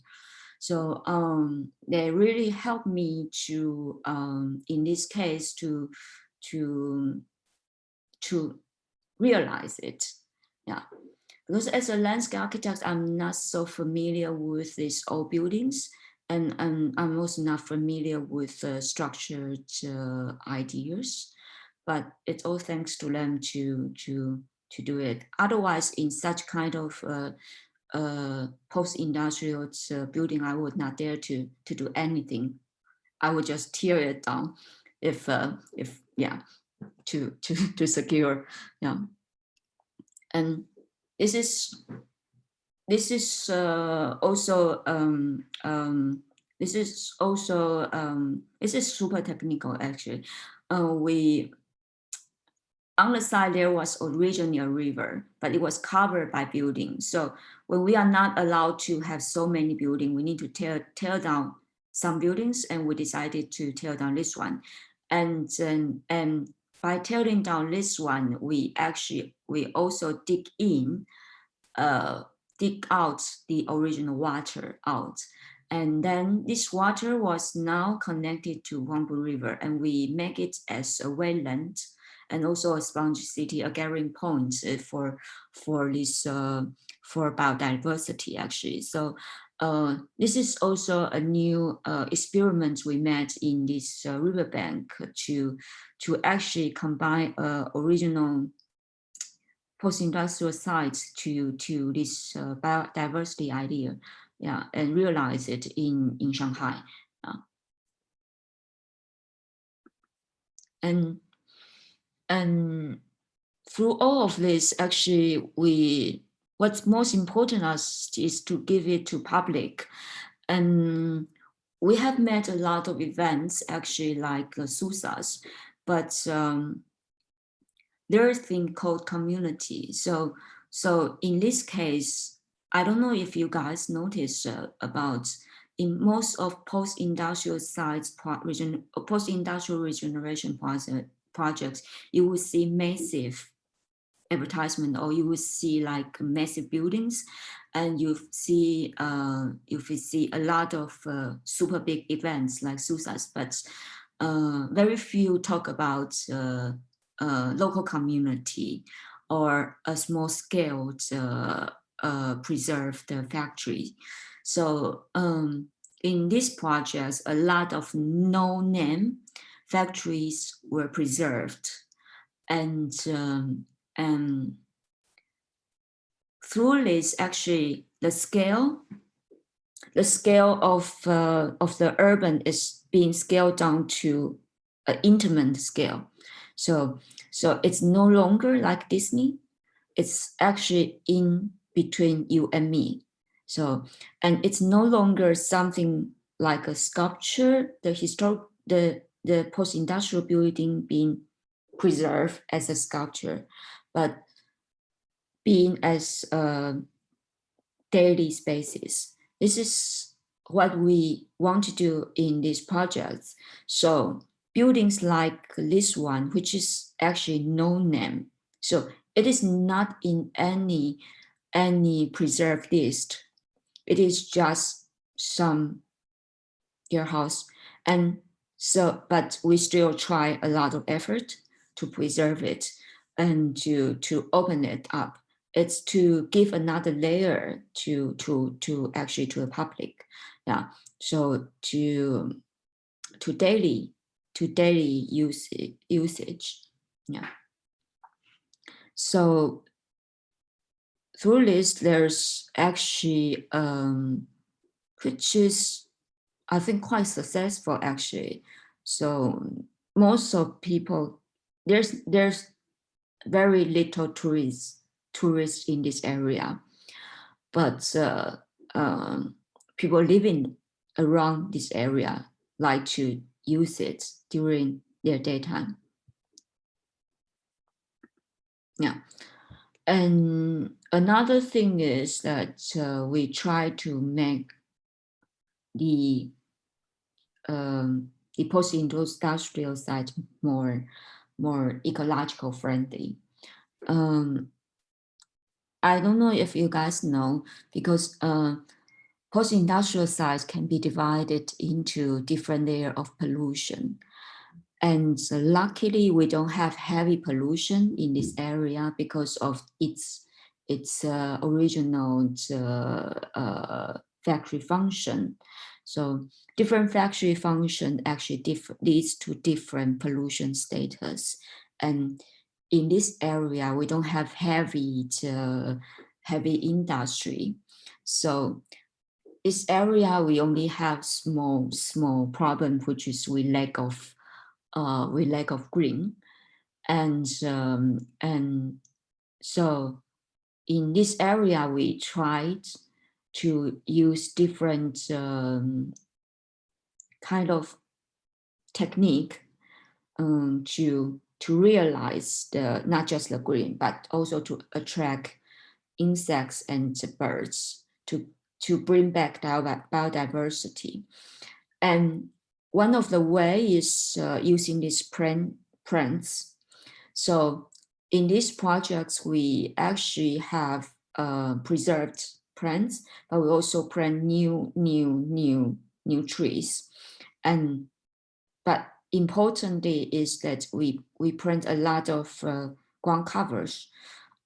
S2: So they really helped me to, in this case, to realize it. Yeah, because as a landscape architect, I'm not so familiar with these old buildings, and I'm also not familiar with structured ideas. But it's all thanks to them to do it. Otherwise, in such kind of post-industrial building, I would not dare to do anything. I would just tear it down if yeah, to secure. Yeah, and this is also this is super technical actually. We on the side, there was originally a river, but it was covered by buildings. So when we are not allowed to have so many buildings, we need to tear down some buildings, and we decided to tear down this one. And by tearing down this one, we also dig out the original water out. And then this water was now connected to Huangpu River, and we make it as a wetland and also a sponge city, a gathering point for this for biodiversity actually. So this is also a new experiment we made in this riverbank to actually combine original post-industrial sites to this biodiversity idea, yeah, and realize it in Shanghai. And through all of this, actually, what's most important us is to give it to public. And we have met a lot of events, actually, like SUSAS, but there's a thing called community. So in this case, I don't know if you guys noticed about in most of post-industrial sites, post-industrial regeneration projects, you will see massive advertisement, or you will see like massive buildings, and you see a lot of super big events like SUSAS, but very few talk about local community or a small scale preserved factory. So in this project, a lot of no-name factories were preserved, and through this, actually, the scale of the urban is being scaled down to an intimate scale. So it's no longer like Disney. It's actually in between you and me. So, and it's no longer something like a sculpture, the post-industrial building being preserved as a sculpture, but being as a daily spaces. This is what we want to do in these projects. So buildings like this one, which is actually no name. So it is not in any preserved list. It is just some their house. And so, but we still try a lot of effort to preserve it and to open it up. It's to give another layer to actually to the public. Yeah. So to daily usage. Yeah. So through this, there's actually which is I think quite successful actually. So most of people there's very little tourists in this area, but people living around this area like to use it during their daytime. Yeah. And another thing is that we try to make the post-industrial site more ecological friendly. I don't know if you guys know, because post-industrial sites can be divided into different layers of pollution. And luckily, we don't have heavy pollution in this area because of its original factory function. So different factory function actually leads to different pollution status. And in this area, we don't have heavy industry. So this area, we only have small problem, which is we lack of green. And so in this area, we tried to use different kind of technique to realize not just the green, but also to attract insects and birds to bring back biodiversity. And one of the ways is using these prints. So in these projects, we actually have preserved plants, but we also plant new trees. And but importantly is that we print a lot of ground covers,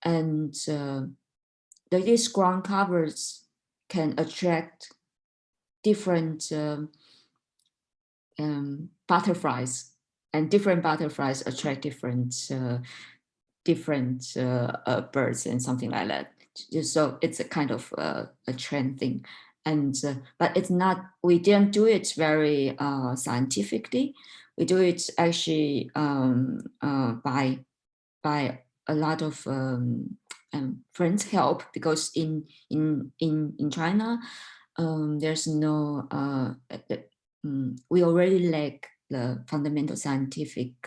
S2: and these ground covers can attract different butterflies, and different butterflies attract different birds and something like that. So it's a kind of a trend thing. And but it's not, we didn't do it very scientifically. We do it actually by a lot of friends' help, because in China there's no we already lack the fundamental scientific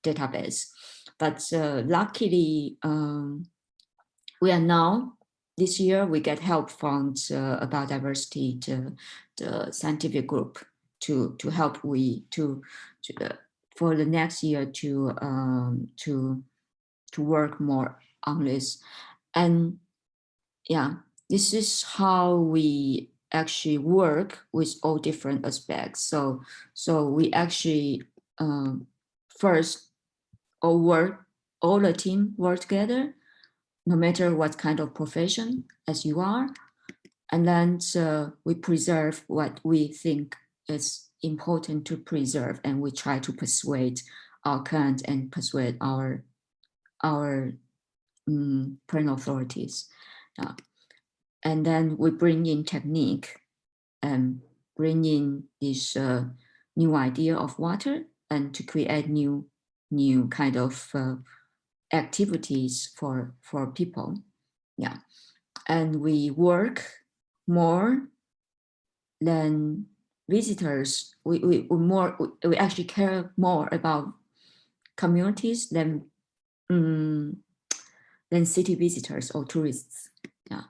S2: database. But luckily, we are now, this year, we get help from about diversity, the scientific group, to help for the next year to work more on this. And yeah, this is how we actually work with all different aspects. So we actually first all the team work together, no matter what kind of profession as you are. And then we preserve what we think is important to preserve, and we try to persuade our client and persuade our parent authorities. And then we bring in technique and bring in this new idea of water, and to create new kind of activities for people. Yeah. And we work more than visitors. We actually care more about communities than city visitors or tourists. Yeah.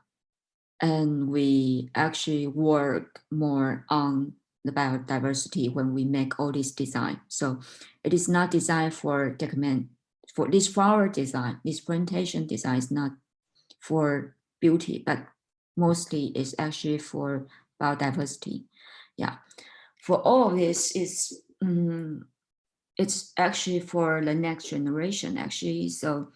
S2: And we actually work more on the biodiversity when we make all this design. So it is not designed for this flower design, this plantation design is not for beauty, but mostly is actually for biodiversity. Yeah. For all of this is it's actually for the next generation actually. So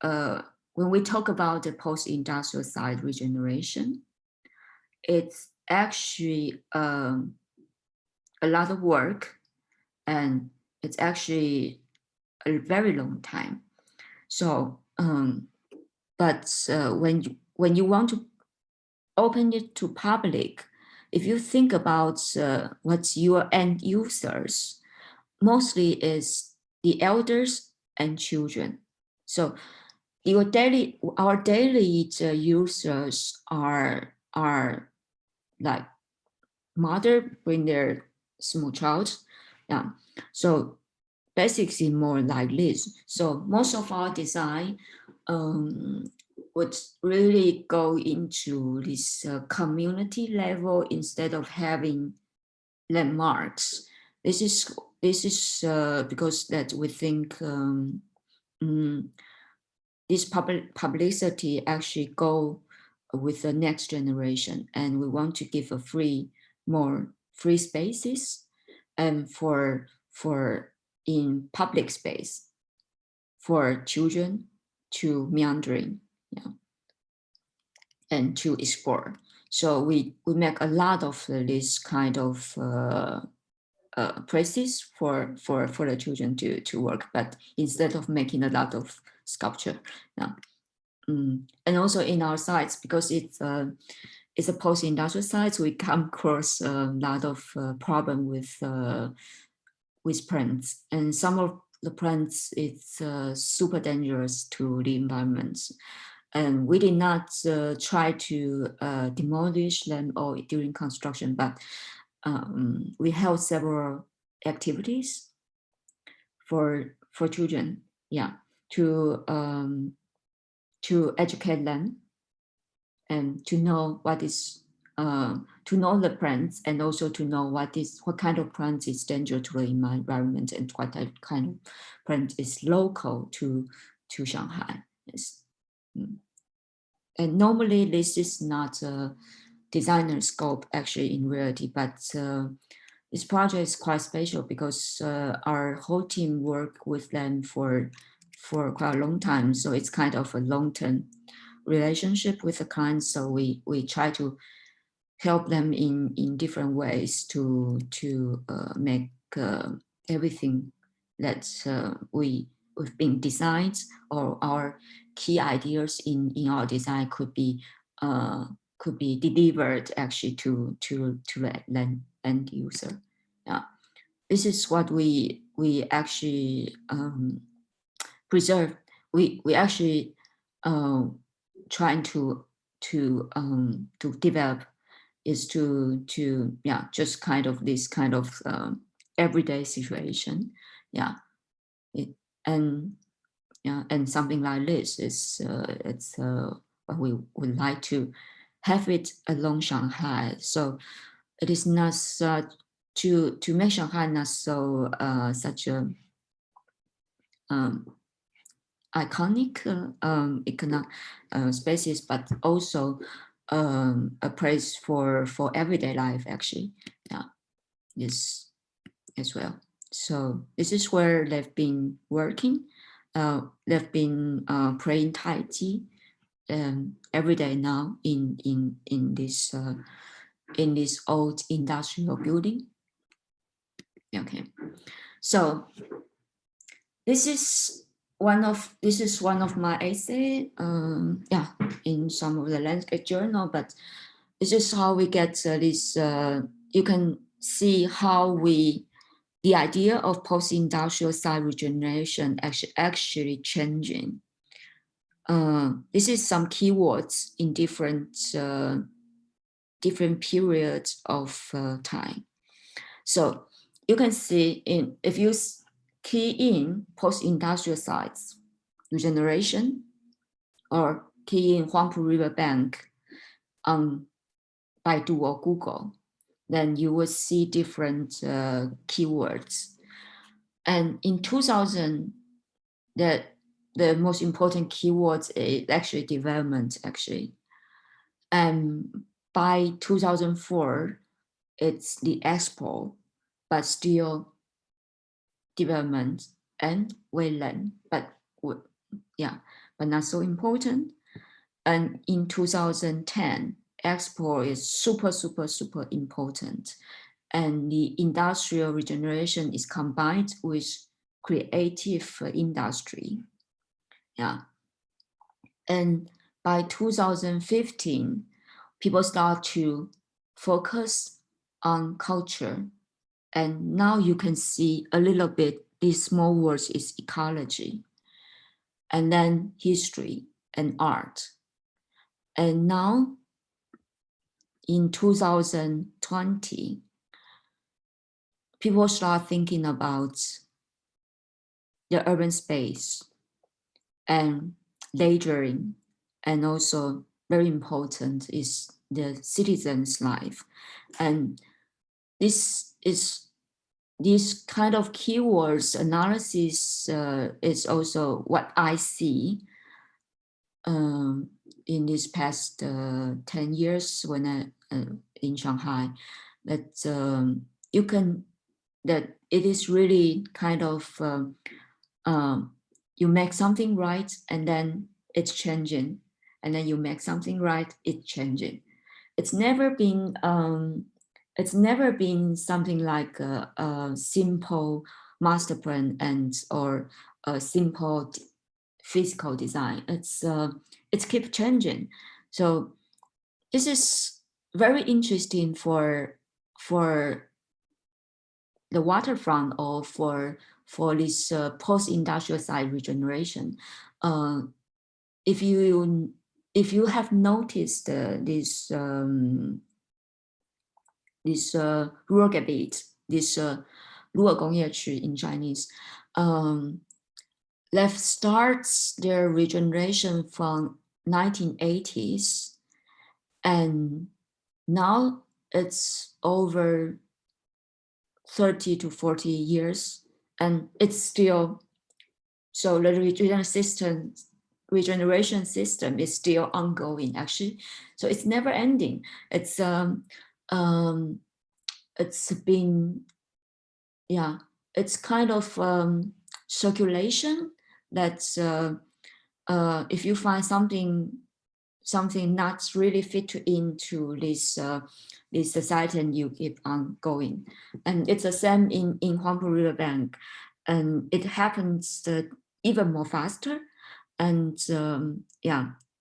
S2: when we talk about the post-industrial side regeneration, it's actually a lot of work, and it's actually a very long time. So but when you want to open it to public, if you think about what's your end users, mostly is the elders and children. So our daily users are like mother bring their small child. Yeah. So basically more like this. So most of our design would really go into this community level instead of having landmarks. This is because that we think this publicity actually go with the next generation, and we want to give a more free spaces and for in public space for children to meandering, yeah, and to explore. So we make a lot of this kind of places for the children to work, but instead of making a lot of sculpture. Yeah. And also in our sites, because it's a post-industrial site, we come across a lot of problem with plants, and some of the plants it's super dangerous to the environment. And we did not try to demolish them or during construction, but we held several activities for children, yeah, to educate them and to know what is to know the plants, and also to know what kind of plant is dangerous to the environment, and what kind of plant is local to Shanghai. Yes. And normally this is not a designer scope actually in reality, but this project is quite special because our whole team worked with them for quite a long time. So it's kind of a long-term relationship with the clients. So we try to help them in different ways to make everything that we've been designed, or our key ideas in our design could be delivered actually to the end user. Yeah, this is what we actually preserve. We actually trying to develop is to yeah, just kind of this kind of everyday situation. Yeah. And yeah, and something like this is it's what we would like to have it along Shanghai. So it is not such to make Shanghai not so such a um, iconic economic spaces, but also a place for everyday life actually. Yeah, yes, as well. So this is where they've been working. They've been playing Tai Chi every day now in this old industrial building. Okay, so this is one of my essay, in some of the landscape journal, but it's just how we get this. You can see how the idea of post-industrial site regeneration actually changing. This is some keywords in different periods of time. So you can see if you key in post-industrial sites regeneration, or key in Huangpu River Bank on Baidu or Google, then you will see different keywords. And in 2000, the most important keywords is actually development, actually. And by 2004, it's the expo, but still development and Wayland, but not so important. And in 2010, export is super important. And the industrial regeneration is combined with creative industry. Yeah. And by 2015, people start to focus on culture. And now you can see a little bit, these small words is ecology, and then history and art. And now in 2020, people start thinking about the urban space and layering, and also very important is the citizen's life. And this kind of keywords analysis is also what I see in this past 10 years when I in Shanghai, that that it is really kind of you make something right and then it's changing, and then you make something right, it's changing. It's never been something like a simple master plan or a simple physical design. It's keep changing. So this is very interesting for the waterfront, or for this post-industrial site regeneration. If you have noticed this Ruhrgebiet, this 鲁尔工业区 in Chinese, that starts their regeneration from 1980s, and now it's over 30 to 40 years, and it's still, so the regeneration system is still ongoing, actually. So it's never ending. It's been, it's kind of circulation that if you find something not really fit into this society, and you keep on going. And it's the same in Huangpu River Bank, and it happens even more faster. And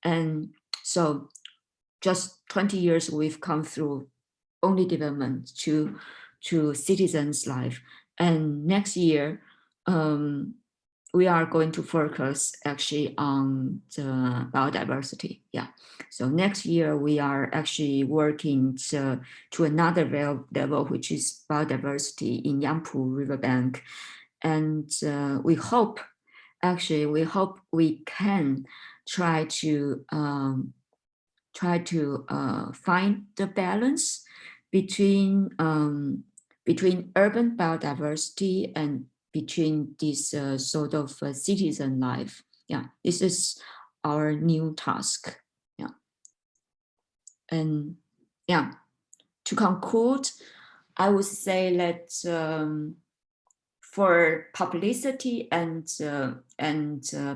S2: and so just 20 years we've come through only development to citizens' life. And next year we are going to focus actually on the biodiversity. So next year we are actually working to another level, which is biodiversity in Yangpu Riverbank. And we hope we can try to find the balance between urban biodiversity and between this sort of citizen life. This is our new task. And to conclude, I would say that for publicity and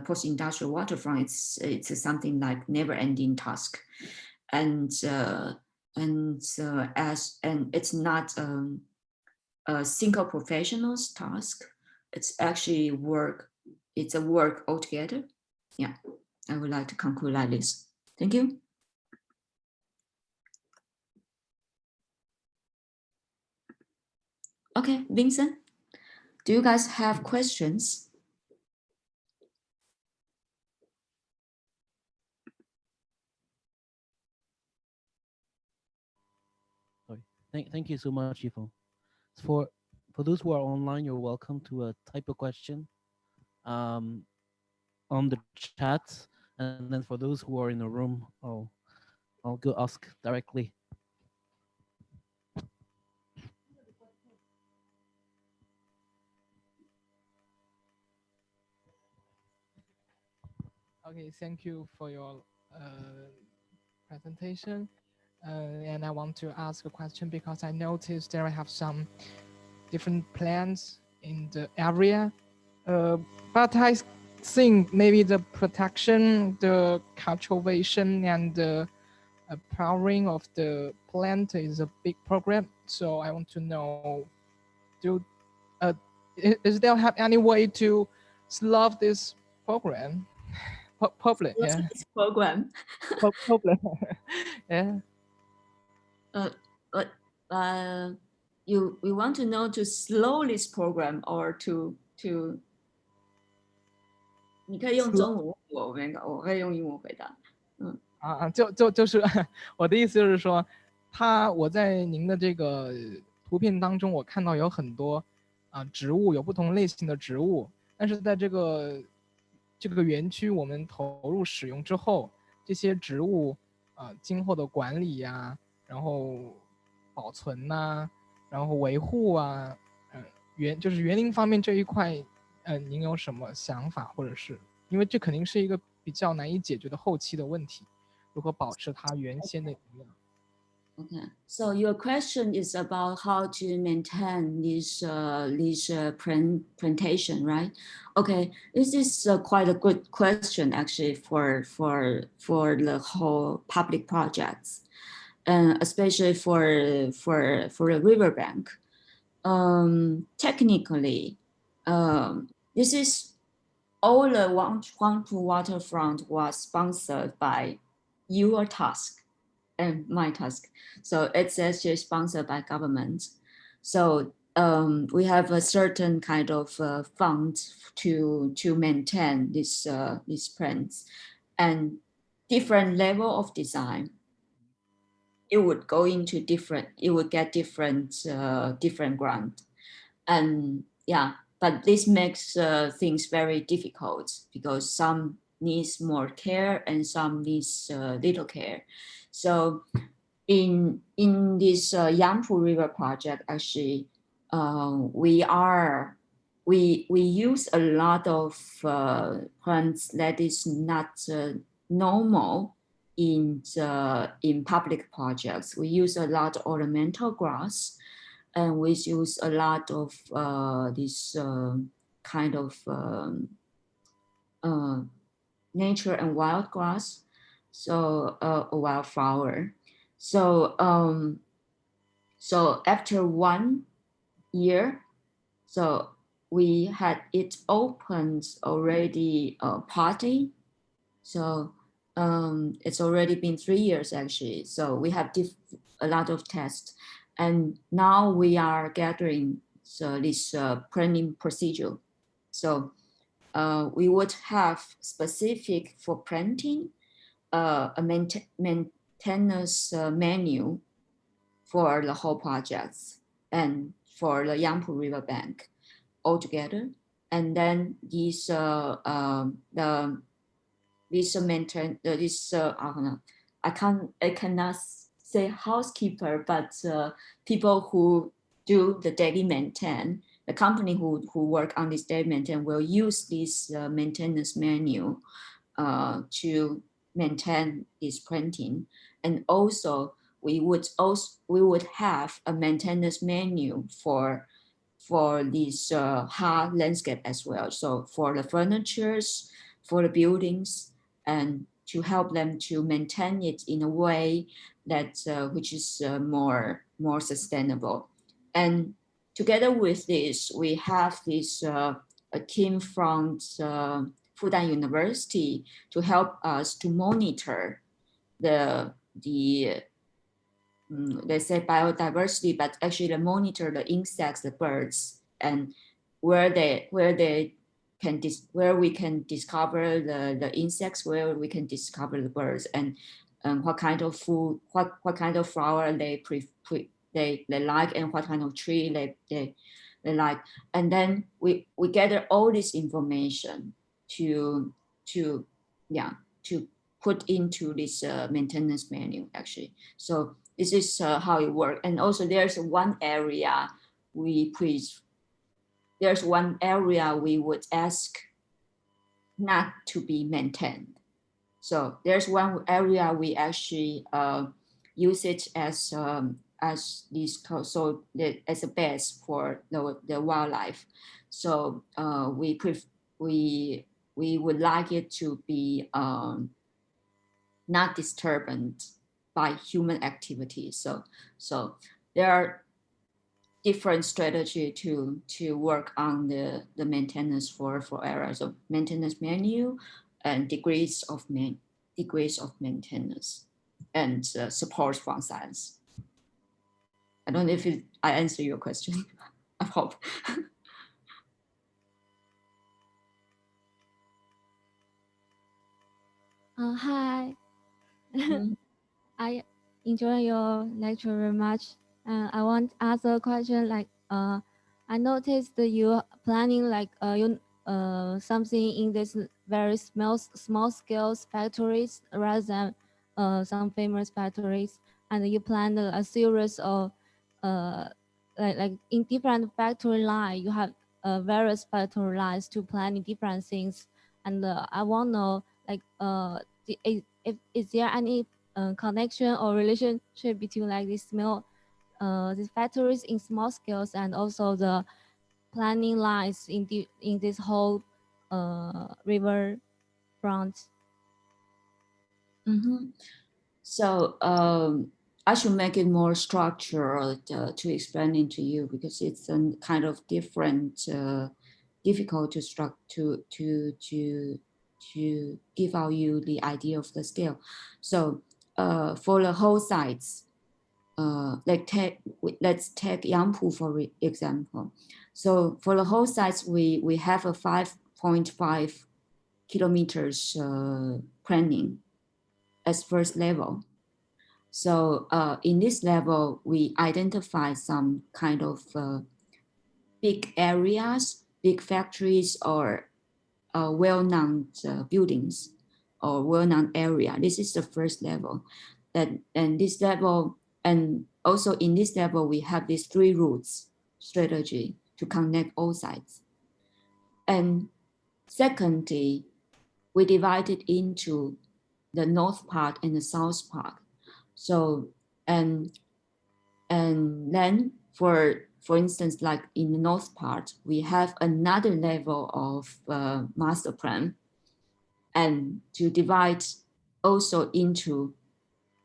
S2: post-industrial waterfront, it's something like never-ending task, and it's not a single professional's task. It's actually work. It's a work altogether. Yeah, I would like to conclude like this. Thank you. Okay, Vincent, do you guys have questions?
S1: Sorry. Thank you so much, Yifeng. For for those who are online, you're welcome to type a question um, on the chat, and then for those who are in the room, I'll go ask directly.
S3: Okay, thank you for your presentation. And I want to ask a question because I noticed there have some different plans in the area. But I think maybe the protection, the cultivation, and the powering of the plant is a big program. So I want to know, do uh, is there have any way to solve this program? Problem,
S2: What's
S3: yeah.
S2: this program?
S3: Problem, yeah.
S2: But we want to know to slow this program or to 你可以用中文，我可以用英文回答。
S3: 就是我的意思就是说，我在您的这个图片当中，我看到有很多植物，有不同类型的植物，但是在这个园区我们投入使用之后，这些植物今后的管理呀，然后保存呐，然后维护啊，就是园林方面这一块，您有什么想法，或者是因为这肯定是一个比较难以解决的后期的问题。如何保持它原先的营养。
S2: Okay, so your question is about how to maintain this plantation, right? Okay, this is quite a good question actually for the whole public projects, and especially for a riverbank. Technically, this is all the Wenzhou waterfront was sponsored by your task and my task. So it's actually sponsored by government. So we have a certain kind of fund to maintain these plants, and different level of design. It would go into different. It would get different grant, and yeah. But this makes things very difficult because some needs more care and some needs little care. So in this Yangpu River project, actually, we use a lot of plants that is not normal in public projects. We use a lot of ornamental grass, and we use a lot of this kind of nature and wild grass, so a wildflower. So so after 1 year, so we had it opened already partly. So it's already been 3 years actually. So we have a lot of tests, and now we are gathering this planning procedure. So we would have specific for planting a maintenance menu for the whole projects and for the Yangpu River bank altogether. And then these I cannot say housekeeper, but people who do the daily maintain, the company who work on this daily maintain will use this maintenance menu to maintain this printing. And also we would have a maintenance menu for for this hard landscape as well. So for the furnitures, for the buildings, and to help them to maintain it in a way that which is more sustainable. And together with this, we have this a team from Fudan University to help us to monitor the they say biodiversity, but actually they monitor the insects, the birds, and where we can discover the insects, where we can discover the birds, and what kind of food, what kind of flower they like, and what kind of tree they like. And then we gather all this information to to put into this maintenance menu actually. So this is how it works. And also there's one area we would ask not to be maintained. So there's one area we actually use it as this as a base for the wildlife. So we would like it to be not disturbed by human activity. So there are different strategy to work on the maintenance for areas of maintenance menu and degrees of maintenance and support from science. I don't know if I answer your question. I hope.
S4: Hi. I enjoy your lecture very much. I want to ask a question like I noticed that you planning like something in this very small scales factories rather than some famous factories, and you planned a series of like in different factory line you have various factory lines to plan different things, and I want to know like is there any connection or relationship between like these these factories in small scales and also the planning lines in this whole river front?
S2: So I should make it more structured to explain it to you, because it's a kind of different, difficult to give out you the idea of the scale. So for the whole sites, let's take Yangpu for example. So for the whole sites, we have a 5.5 kilometers planning as first level. So in this level, we identify some kind of big areas, big factories, or well-known buildings or well-known area. This is the first level. And this level, and also in this level, we have these 3 routes strategy to connect all sites. And secondly, we divide it into the north part and the south part. So and then for instance, like in the north part, we have another level of master plan, and to divide also into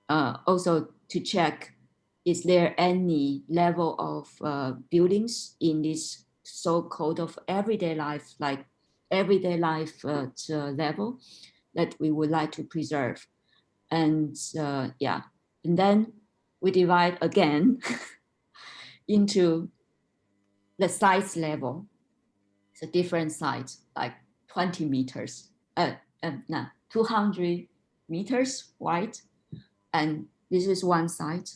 S2: also to check is there any level of buildings in this so-called of everyday life, like everyday life level that we would like to preserve. And yeah, and then we divide again into the size level. It's a different size, like 20 meters, no, 200 meters wide. And this is one side,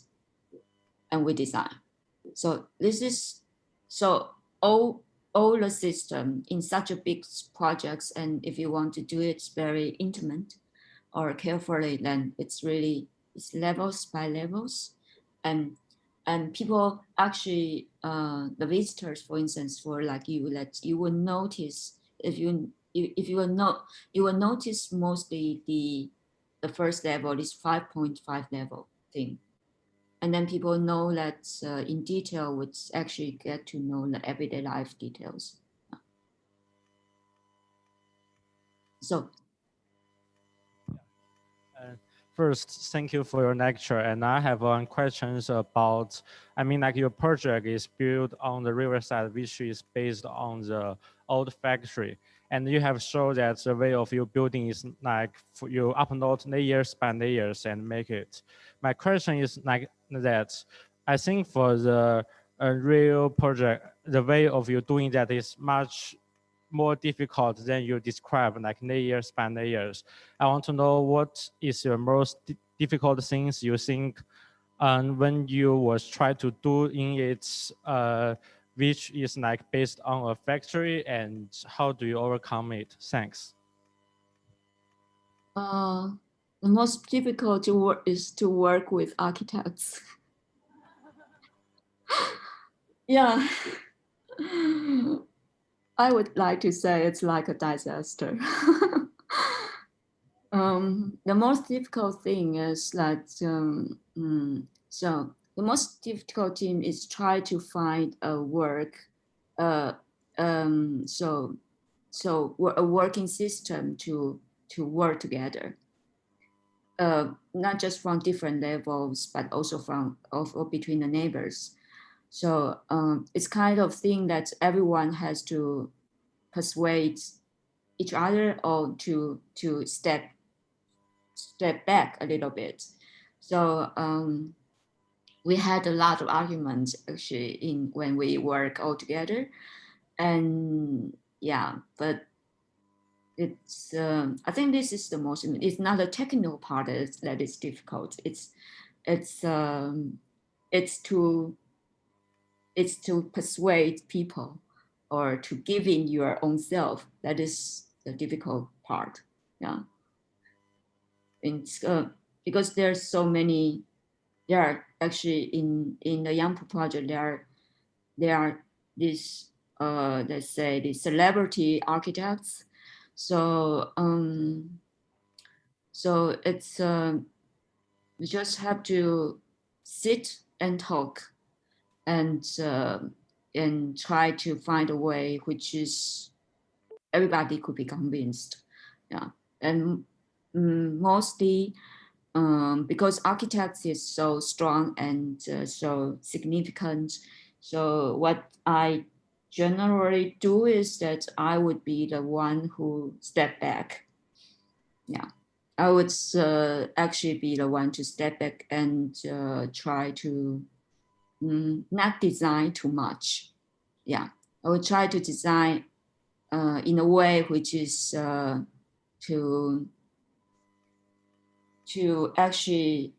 S2: and we design. So this is, so all the system in such a big projects, and if you want to do it very intimate or carefully, then it's levels by levels. And people actually, the visitors, for instance, for like you, that you will notice, you will notice mostly the first level, this 5.5 level thing. and then people know that in detail would actually get to know the everyday life details. So
S5: First, thank you for your lecture. And I have one questions about, I mean, like your project is built on the riverside, which is based on the old factory. And you have shown that the way of your building is like you upload layers by layers and make it. My question is like that. I think for the real project, the way of you doing that is much more difficult than you describe, like layers by layers. I want to know what is your most difficult things you think when you was try to do in its which is like based on a factory, and how do you overcome it? Thanks.
S2: the most difficult to work is to work with architects. Yeah. I would like to say it's like a disaster. The most difficult thing is that, so the most difficult thing is try to find a work, a working system to work together. Not just from different levels, but also between the neighbors. So it's kind of thing that everyone has to persuade each other or to step back a little bit. So we had a lot of arguments actually when we work all together, and yeah, but it's I think this is the most. It's not the technical part that is difficult. It's to persuade people or to give in your own self. That is the difficult part. Yeah. It's, because there's so many, there are actually in the Yangpu project, there are these, let's say, the celebrity architects. So, so it's, we just have to sit and talk and try to find a way which is everybody could be convinced. Yeah, and mostly because architects is so strong and so significant. So what I generally do is that I would be the one who step back. Yeah, I would actually be the one to step back and try to not design too much. Yeah, I would try to design in a way which is to actually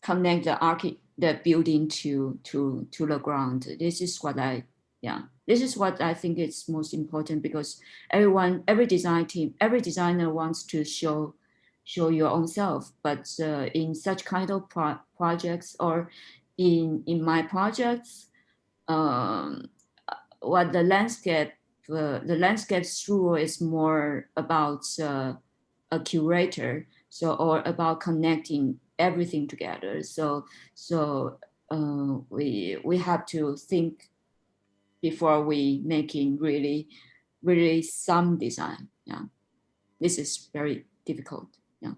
S2: connect the building to the ground. This is what I think is most important, because every design team, every designer wants to show your own self. But in such kind of projects, or in my projects, what the landscape rule is more about a curator, or about connecting everything together. So we have to think before we making really some design. Yeah, this is very difficult. Yeah.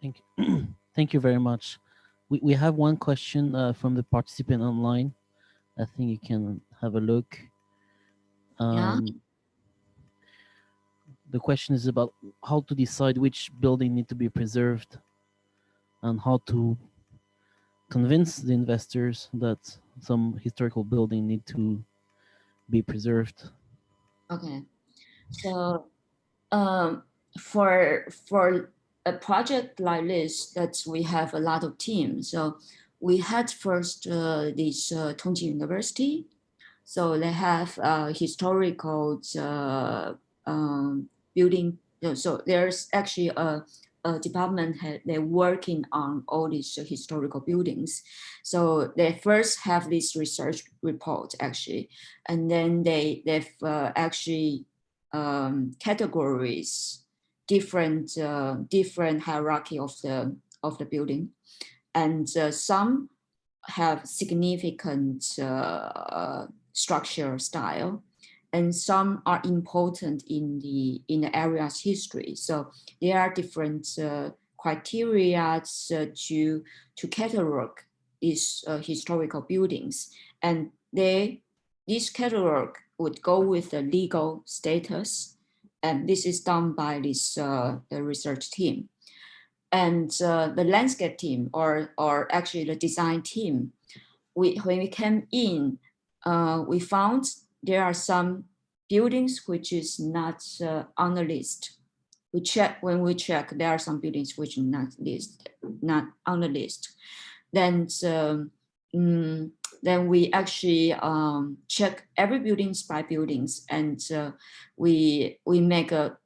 S1: Thank you. Thank you very much. We have one question from the participant online. I think you can have a look.
S2: Yeah.
S1: The question is about how to decide which building need to be preserved, and how to convince the investors that some historical building need to be preserved.
S2: Okay. So for a project like this, that we have a lot of teams. So we had first this Tongji University. So they have historical building. So there's actually a department they're working on all these historical buildings. So they first have this research report actually, and then they've actually categories different different hierarchy of the building, and some have significant structure style, and some are important in the area's history. So there are different criteria to catalog these historical buildings, and this catalog would go with the legal status, and this is done by this the research team. And the landscape team, or actually the design team, when we came in, we found there are some buildings which is not on the list. When we check, there are some buildings which are not on the list. Then we actually check every buildings by buildings, and we make a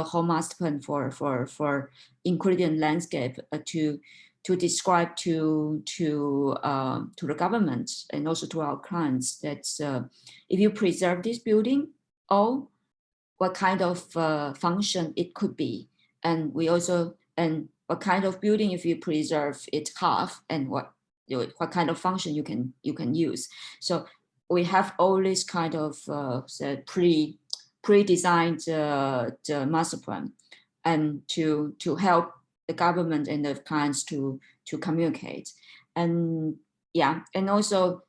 S2: whole master plan for including landscape to describe to the government and also to our clients that if you preserve this building, or what kind of function it could be, and what kind of building, if you preserve it half, and what kind of function you can use. So we have all this kind of pre-designed master plan, and to help the government and the clients to communicate. And yeah, and also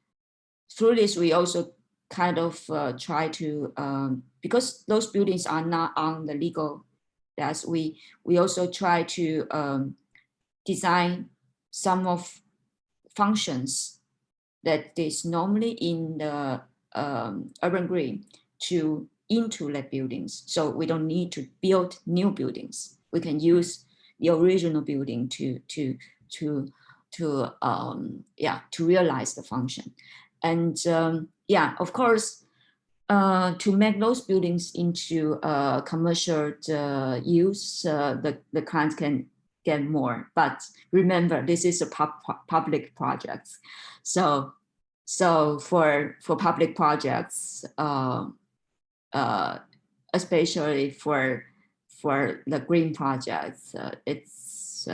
S2: through this we also kind of try to because those buildings are not on the legal, as we also try to design some of functions that is normally in the urban green into the buildings. So we don't need to build new buildings. We can use the original building to realize the function. And yeah, of course, to make those buildings into commercial use, the clients can get more. But remember, this is a public project. So for public projects, especially for the green projects, it's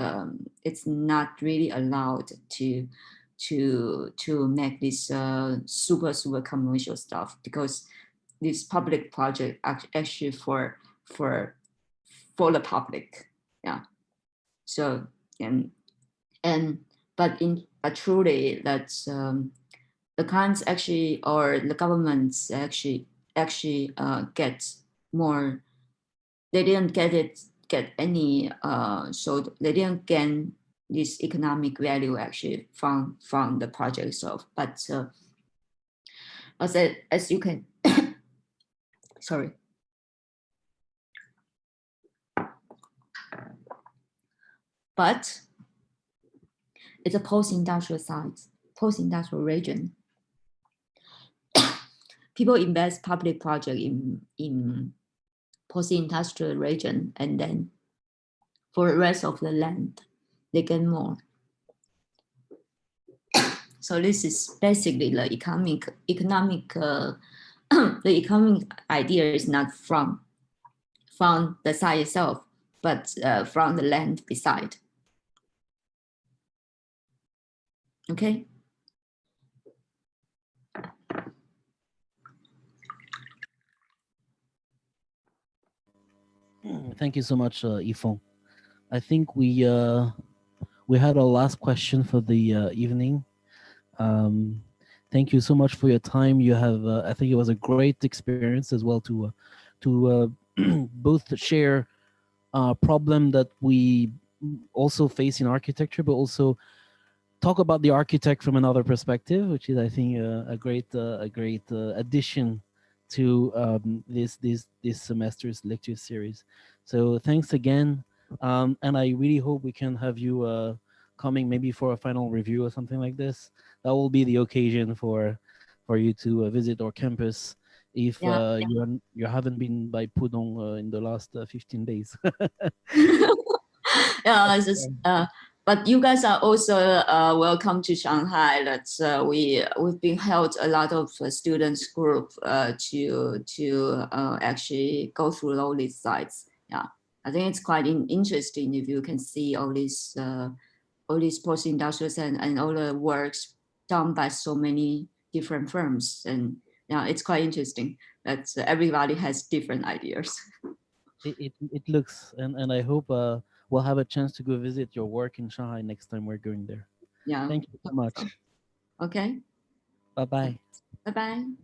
S2: not really allowed to make this super commercial stuff, because this public project actually for the public. Yeah. So but truly that the clients actually, or the governments actually get more. They didn't get any so they didn't gain this economic value actually from the project itself. But as you can sorry. But it's a post-industrial site, post-industrial region. People invest public project in post-industrial region, and then for the rest of the land, they get more. So this is basically the economic the economic idea is not from the site itself, but from the land beside. Okay.
S1: Thank you so much, Yi-Fong. I think we had our last question for the evening. Thank you so much for your time. You have, I think it was a great experience as well to both share a problem that we also face in architecture, but also talk about the architect from another perspective, which is, I think, a great addition to this semester's lecture series. So thanks again, and I really hope we can have you coming maybe for a final review or something like this. That will be the occasion for you to visit our campus if you haven't been by Pudong in the last 15 days.
S2: But you guys are also welcome to Shanghai. That's we've been held a lot of students group to actually go through all these sites. Yeah, I think it's quite interesting if you can see all these post-industrials and all the works done by so many different firms. And yeah, it's quite interesting that everybody has different ideas.
S1: It looks, and I hope we'll have a chance to go visit your work in Shanghai next time we're going there.
S2: Yeah.
S1: Thank you so much.
S2: Okay.
S1: Bye bye.
S2: Bye-bye.